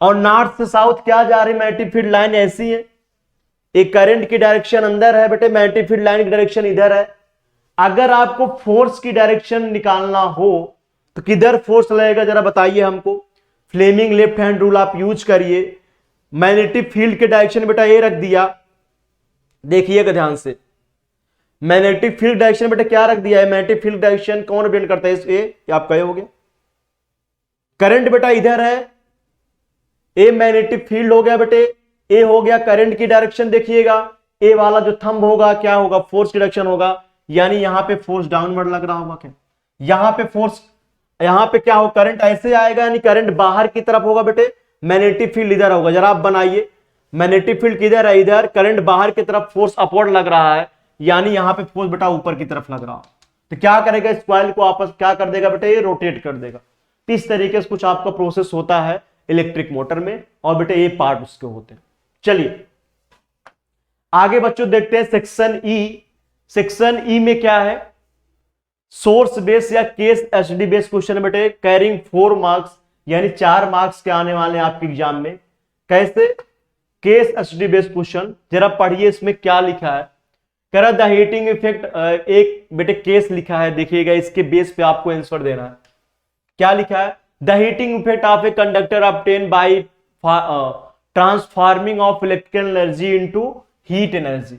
S1: और नॉर्थ से साउथ क्या जा रही, मैग्नेटिक फील्ड लाइन ऐसी है। एक करंट की डायरेक्शन अंदर है बेटे, मैग्नेटिक फील्ड लाइन की डायरेक्शन इधर है। अगर आपको फोर्स की डायरेक्शन निकालना हो तो किधर फोर्स लगेगा, जरा बताइए हमको। फ्लेमिंग लेफ्ट हैंड रूल आप यूज करिए। मैग्नेटिक फील्ड के डायरेक्शन बेटा ये रख दिया, देखिएगा ध्यान से, मैग्नेटिक फील्ड डायरेक्शन बेटा क्या रख दिया है, मैग्नेटिक फील्ड डायरेक्शन कौन रिप्रेजेंट करता है, ये आप कहे होगे। करंट बेटा इधर है, ए मैग्नेटिक फील्ड हो गया बेटे, ए हो गया करंट की डायरेक्शन। देखिएगा ए वाला जो थंब होगा क्या होगा, फोर्स की डायरेक्शन होगा, यानी यहां पे फोर्स डाउनवर्ड लग रहा होगा। क्या यहां पे फोर्स, यहां पे क्या हो, करंट ऐसे आएगा, यानी करंट बाहर की तरफ होगा बेटे, मैग्नेटिक फील्ड इधर होगा। जरा आप बनाइए, मैग्नेटिक फील्ड किधर है, इधर, करंट बाहर की तरफ, फोर्स अपवर्ड लग रहा है, यानी यहां पे फोर्स बेटा ऊपर की तरफ लग रहा हो। तो क्या करेगा, इस कॉइल को आपस क्या कर देगा बेटे, ये रोटेट कर देगा। इस तरीके से कुछ आपका प्रोसेस होता है इलेक्ट्रिक मोटर में, और बेटे ये पार्ट उसके होते हैं। चलिए आगे बच्चों देखते हैं सेक्शन ई। सेक्शन ई में क्या है, सोर्स बेस या केस एसडी बेस क्वेश्चन बेटे, कैरिंग 4 मार्क्स, यानी 4 मार्क्स के आने वाले हैं आपके एग्जाम में। कैसे, केस एसडी बेस क्वेश्चन, जरा पढ़िए इसमें क्या लिखा है। कह रहा द हीटिंग इफेक्ट, एक बेटे केस लिखा है, देखिएगा इसके बेस पे आपको आंसर देना है। क्या लिखा है, the heating effect of a conductor obtain bye transforming of electrical energy into heat energy.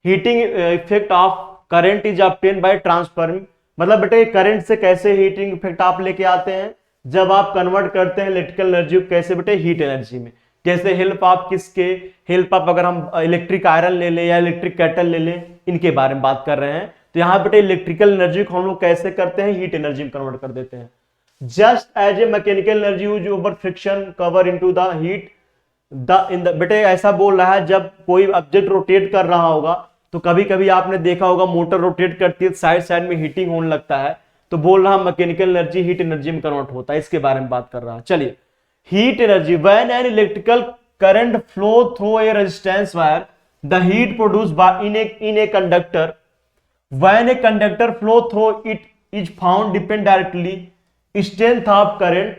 S1: Heating effect of current is obtain bye transforming, मतलब बेटे करंट से कैसे हीटिंग इफेक्ट आप लेके आते हैं, जब आप कन्वर्ट करते हैं इलेक्ट्रिकल एनर्जी को कैसे बेटे, हीट एनर्जी में। जैसे हेल्प ऑफ किसके, हेल्प ऑफ अगर हम इलेक्ट्रिक आयरन ले लें या इलेक्ट्रिक केटल ले लें, इनके बारे में बात कर रहे हैं। तो यहां बेटे इलेक्ट्रिकल एनर्जी को हम लोग कैसे करते हैं, हीट एनर्जी में कन्वर्ट कर देते हैं। Just as a mechanical energy use over friction cover into the heat बेटे ऐसा बोल रहा है, जब कोई ऑब्जेक्ट रोटेट कर रहा होगा तो कभी कभी आपने देखा होगा मोटर रोटेट करती है, साइड साइड में हीटिंग होने लगता है, तो बोल रहा मैकेनिकल एनर्जी हीट एनर्जी में कन्वर्ट होता है, इसके बारे में बात कर रहा है। चलिए, heat energy, when an electrical current flow through a resistance wire, the heat produced by in a conductor, when a conductor flow through it is found depend directly strength of current,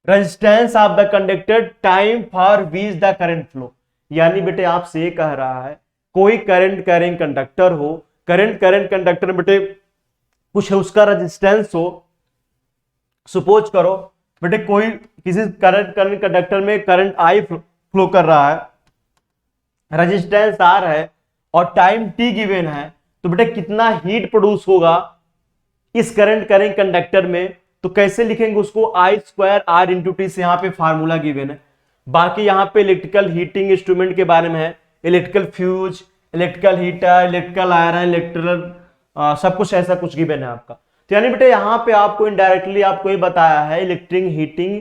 S1: resistance of the conductor, time for which the current flow. यानी बेटे आपसे ये कह रहा है, कोई current carrying conductor हो, current conductor बेटे कुछ उसका रेजिस्टेंस हो, सपोज करो बेटे कोई किसी करंट कंडक्टर में करंट आई फ्लो कर रहा है, रेजिस्टेंस आर है और टाइम टी गिवन है, तो बेटे कितना हीट प्रोड्यूस होगा इस करंट कैरिंग कंडक्टर में, तो कैसे लिखेंगे उसको, आई स्क्वायर आर इंटू टी से, यहां पे फार्मूला गिवन है। बाकी यहाँ पे इलेक्ट्रिकल हीटिंग इंस्ट्रूमेंट के बारे में है, electrical fuse, electrical heater, electrical iron, electrical सब कुछ ऐसा कुछ गिवन है आपका। तो यानी बेटे यहाँ पे आपको इनडायरेक्टली आपको ये बताया है इलेक्ट्रिक हीटिंग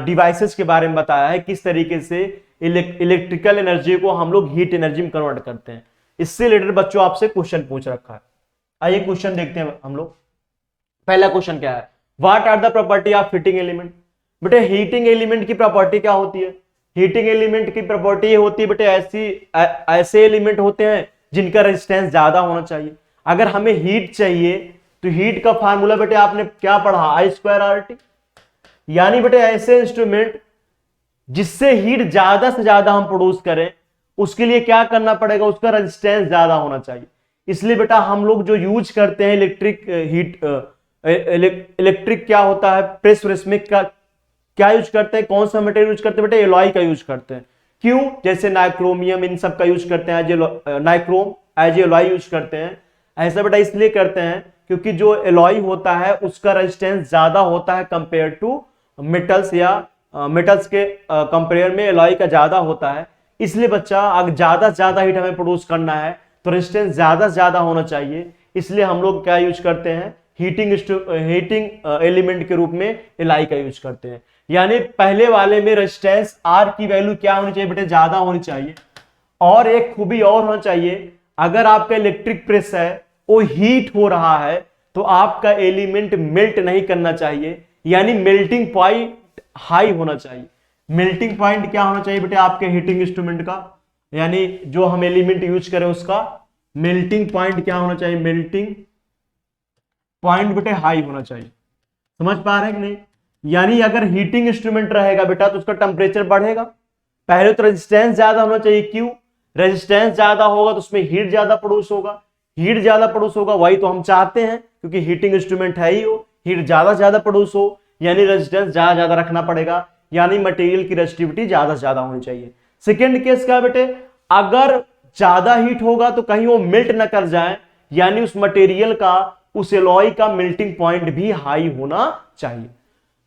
S1: डिवाइसेस के बारे में बताया है, किस तरीके से इलेक्ट्रिकल एनर्जी को हम लोग हीट एनर्जी में कन्वर्ट करते हैं। इससे रिलेटेड बच्चों आपसे क्वेश्चन पूछ रखा है। आइए क्वेश्चन देखते हैं हम लोग। पहला क्वेश्चन क्या है, what are the property of heating element. बेटे हीटिंग एलिमेंट की प्रॉपर्टी क्या होती है? हीटिंग एलिमेंट की प्रॉपर्टी ये होती है बेटे ऐसे एलिमेंट होते हैं जिनका रेजिस्टेंस ज्यादा होना चाहिए। अगर हमें हीट चाहिए तो हीट का फार्मूला बेटे आपने क्या पढ़ा, I²RT। यानी बेटे ऐसे इंस्ट्रूमेंट जिससे हीट ज्यादा से ज्यादा हम प्रोड्यूस करें, उसके लिए क्या करना पड़ेगा, उसका रेजिस्टेंस ज्यादा होना चाहिए। इसलिए बेटा हम लोग जो यूज करते हैं इलेक्ट्रिक क्या होता है, प्रेस व्रेसमिक का क्या यूज करते हैं, कौन सा मटेरियल यूज करते हैं बेटे, एलॉय का यूज करते हैं। क्यों? जैसे नाइक्रोमियम इन सब का यूज करते हैं, नाइक्रोम एज एलॉय यूज करते हैं। ऐसा बेटा इसलिए करते हैं क्योंकि जो एलॉय होता है उसका रेजिस्टेंस ज्यादा होता है कंपेयर टू मेटल्स, या मेटल्स के कंपेयर में एलॉय का ज्यादा होता है। इसलिए बच्चा अगर ज्यादा से ज्यादा हीट हमें प्रोड्यूस करना है तो रेजिस्टेंस ज्यादा से ज्यादा होना चाहिए। इसलिए हम लोग क्या यूज करते हैं, हीटिंग एलिमेंट के रूप में एलॉय का यूज करते हैं। यानी पहले वाले में रेजिस्टेंस आर की वैल्यू क्या होनी चाहिए बेटे, ज्यादा होनी चाहिए। और एक खूबी और होना चाहिए, अगर आपका इलेक्ट्रिक प्रेस है वो हीट हो रहा है तो आपका एलिमेंट मेल्ट नहीं करना चाहिए, यानी मेल्टिंग पॉइंट हाई होना चाहिए। मेल्टिंग पॉइंट क्या होना चाहिए बेटे आपके हीटिंग इंस्ट्रूमेंट का, यानी जो हम एलिमेंट यूज करें उसका मेल्टिंग पॉइंट क्या होना चाहिए, मेल्टिंग पॉइंट बेटे हाई होना चाहिए। समझ पा रहे हैं कि नहीं? यानी अगर हीटिंग इंस्ट्रूमेंट रहेगा बेटा तो उसका टेम्परेचर बढ़ेगा। पहले तो रेजिस्टेंस ज्यादा होना चाहिए। क्यों? रेजिस्टेंस ज्यादा होगा तो उसमें हीट ज्यादा प्रोड्यूस होगा, हीट ज्यादा प्रोड्यूस होगा, वही तो हम चाहते हैं क्योंकि हीटिंग इंस्ट्रूमेंट है ही वो, हीट ज्यादा प्रोड्यूस हो, यानी रेजिस्टेंस ज्यादा रखना पड़ेगा, यानी मटेरियल की रेजिस्टिविटी ज्यादा से ज्यादा होनी चाहिए। सेकेंड केस क्या बेटे, अगर ज्यादा हीट होगा तो कहीं वो मेल्ट ना कर जाए, यानी उस मटेरियल का, उस एलॉय का मेल्टिंग पॉइंट भी हाई होना चाहिए।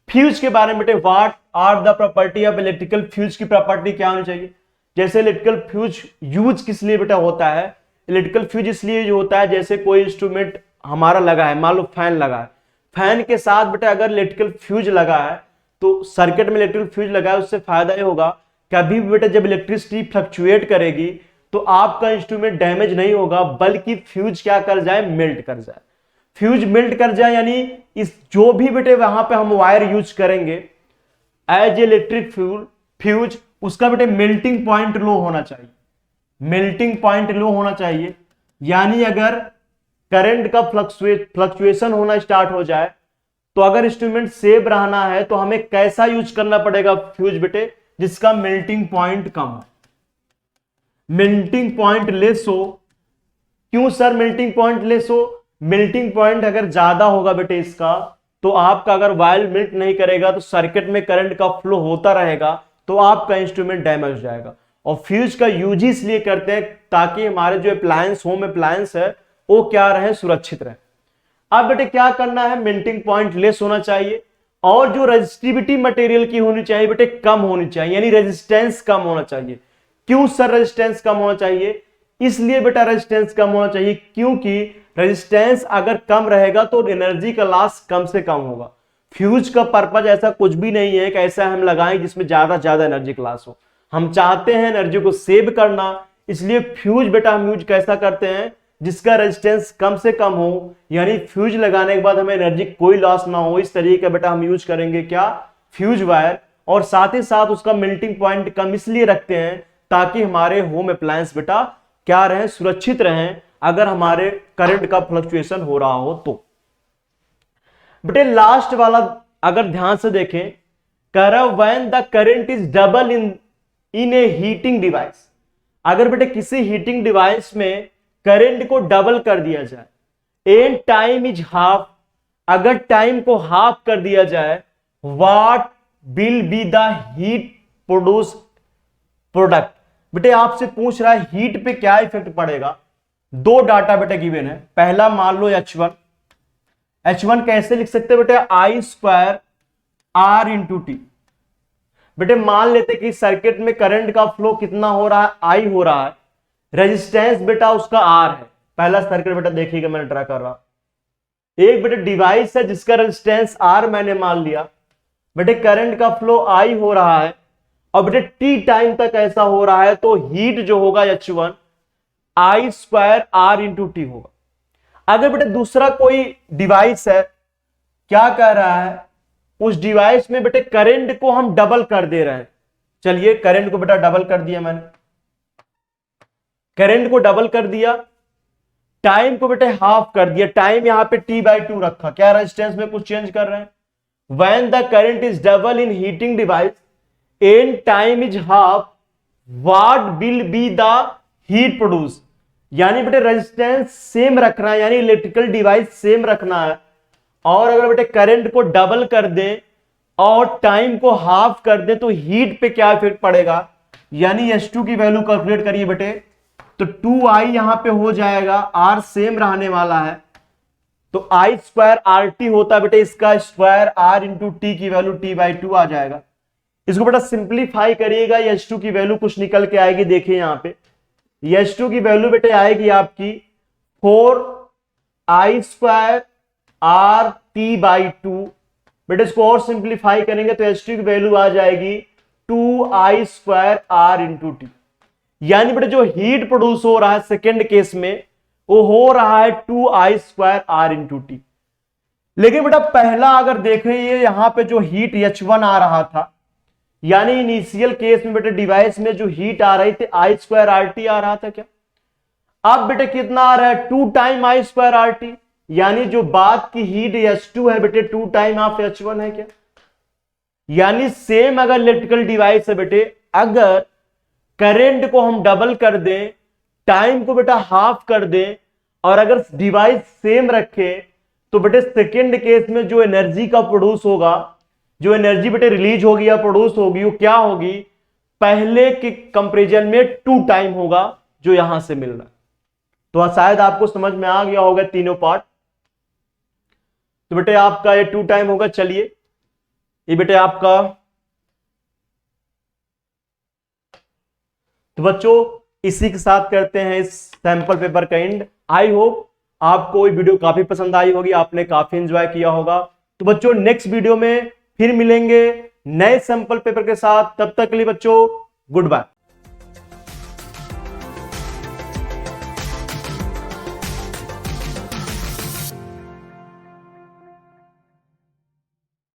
S1: फ्यूज के बारे में बेटे, what are the property of electrical fuse की प्रॉपर्टी क्या होनी चाहिए। जैसे इलेक्ट्रिकल फ्यूज यूज किस लिए बेटा होता है, इलेक्ट्रिकल फ्यूज इसलिए जो होता है जैसे कोई इंस्ट्रूमेंट हमारा लगा है, मान लो फैन लगा है, फैन के साथ बेटा अगर इलेक्ट्रिकल फ्यूज लगा है तो सर्किट में इलेक्ट्रिकल फ्यूज लगा है, उससे फायदा ये होगा कभी भी बेटा जब इलेक्ट्रिसिटी फ्लक्चुएट करेगी तो आपका इंस्ट्रूमेंट डैमेज नहीं होगा, बल्कि फ्यूज क्या कर जाए, मेल्ट कर जाए। फ्यूज मेल्ट कर जाए यानी इस जो भी बेटे वहां पे हम वायर यूज करेंगे एज इलेक्ट्रिक फ्यूज, उसका बेटे मेल्टिंग पॉइंट लो होना चाहिए, मेल्टिंग पॉइंट लो होना चाहिए। यानी अगर करंट का फ्लक्चुएशन होना स्टार्ट हो जाए तो अगर इंस्ट्रूमेंट सेफ रहना है तो हमें कैसा यूज करना पड़ेगा फ्यूज बेटे, जिसका मेल्टिंग पॉइंट कम हो, मेल्टिंग पॉइंट लेस हो। क्यों सर मेल्टिंग पॉइंट लेस हो? मेल्टिंग पॉइंट अगर ज्यादा होगा बेटे इसका तो आपका अगर वायर मेल्ट नहीं करेगा तो सर्किट में करंट का फ्लो होता रहेगा तो आपका इंस्ट्रूमेंट डैमेज हो जाएगा। और फ्यूज का यूज इसलिए करते हैं ताकि हमारे जो अप्लायंस, होम अप्लायंस है, वो क्या रहे, सुरक्षित रहे। अब बेटे क्या करना है, मेल्टिंग पॉइंट लेस होना चाहिए और जो रेजिस्टिविटी मटेरियल की होनी चाहिए बेटे कम होनी चाहिए, यानी रेजिस्टेंस कम होना चाहिए। क्यों सर रेजिस्टेंस कम होना चाहिए? इसलिए बेटा रेजिस्टेंस कम होना चाहिए क्योंकि रेजिस्टेंस अगर कम रहेगा तो एनर्जी का लॉस कम से कम होगा। फ्यूज का पर्पज ऐसा कुछ भी नहीं है कि ऐसा हम लगाएं जिसमें ज्यादा एनर्जी का लॉस हो। हम चाहते हैं एनर्जी को सेव करना, इसलिए फ्यूज बेटा हम यूज कैसा करते हैं जिसका रेजिस्टेंस कम से कम हो, यानी फ्यूज लगाने के बाद हमें एनर्जी कोई लॉस ना हो, इस तरीके का बेटा हम यूज करेंगे क्या, फ्यूज वायर। और साथ ही साथ उसका मेल्टिंग पॉइंट कम इसलिए रखते हैं ताकि हमारे होम अप्लायंस बेटा क्या रहे, सुरक्षित रहें अगर हमारे करंट का फ्लक्चुएशन हो रहा हो तो। बेटे लास्ट वाला अगर ध्यान से देखें, when the current is double in A heating device. अगर बेटे किसी हीटिंग डिवाइस में करंट को डबल कर दिया जाए, एंड टाइम इज हाफ, अगर टाइम को हाफ कर दिया जाए, what will be the heat produce product. बेटे आपसे पूछ रहा है हीट पे क्या इफेक्ट पड़ेगा। दो डाटा बेटे गिवन है, पहला मान लो H1, H1 कैसे लिख सकते हैं बेटे, I² R × T। बेटे मान लेते कि सर्किट में करंट का फ्लो कितना हो रहा है, आई हो रहा है, रेजिस्टेंस बेटा उसका आर है। पहला सर्किट बेटा देखिएगा मैंने ड्रा कर रहा, एक बेटे डिवाइस है जिसका रेजिस्टेंस आर मैंने मान लिया, बेटे करंट का फ्लो आई हो रहा है और बेटे टी टाइम तक ऐसा हो रहा है, तो हीट जो होगा H1 I square R into T होगा। अगर बेटे दूसरा कोई डिवाइस है, क्या कह रहा है, उस डिवाइस में बेटे करंट को हम डबल कर दे रहे हैं। चलिए करंट को बेटा डबल कर दिया मैंने, करंट को डबल कर दिया, टाइम को बेटे हाफ कर दिया, टाइम यहां पे T/2 रखा, क्या रेजिस्टेंस में कुछ चेंज कर रहे हैं। When the current is double in heating device and time is half, what will be the heat produced? यानी बेटे रेजिस्टेंस सेम रखना है, यानी इलेक्ट्रिकल डिवाइस सेम रखना है, और अगर बेटे करंट को डबल कर दें और टाइम को हाफ कर दें तो हीट पे क्या इफेक्ट पड़ेगा। यानी H2 की वैल्यू कैलकुलेट करिए बेटे, तो 2i यहां पे हो जाएगा, R सेम रहने वाला है, तो आई स्क्वायर आर टी होता है बेटे, इसका स्क्वायर आर इंटू टी की वैल्यू T/2 आ जाएगा। इसको बेटा सिंप्लीफाई करिएगा, H2 की वैल्यू कुछ निकल के आएगी, देखिए यहां पे H2 की वैल्यू बेटे आएगी आपकी 4i स्क्वायर आर T/2। बेटे इसको और सिंप्लीफाई करेंगे तो H2 की वैल्यू आ जाएगी 2i square R into T. यानी बेटे जो हीट प्रोड्यूस हो रहा है सेकेंड केस में वो हो रहा है 2i square R into T. लेकिन बेटा पहला अगर देखें, ये यहां पे जो हीट H1 आ रहा था, यानी इनिशियल केस में बेटे डिवाइस में जो हीट आ रही थी आई स्क्वायर आर टी आ रहा था क्या, अब बेटे कितना आ रहा है 2 time I square R T, यानी जो बाद की हीट H2 है बेटे 2 टाइम ऑफ H1 है क्या। यानी सेम अगर इलेक्ट्रिकल डिवाइस है बेटे, अगर करंट को हम डबल कर दें, टाइम को बेटा हाफ कर दें, और अगर डिवाइस सेम रखे, तो बेटे सेकेंड केस में जो एनर्जी का प्रोड्यूस होगा, जो एनर्जी बेटे रिलीज होगी या प्रोड्यूस होगी, वो क्या होगी, पहले के कंपैरिजन में 2 टाइम होगा जो यहां से मिल रहा है। तो शायद आपको समझ में आ गया होगा तीनों पार्ट। तो बेटे आपका ये 2 टाइम होगा। चलिए ये बेटे आपका, तो बच्चों इसी के साथ करते हैं इस सैंपल पेपर का एंड। आई होप आपको ये वीडियो काफी पसंद आई होगी, आपने काफी एंजॉय किया होगा। तो बच्चों नेक्स्ट वीडियो में फिर मिलेंगे नए सैंपल पेपर के साथ, तब तक के लिए बच्चों गुड बाय।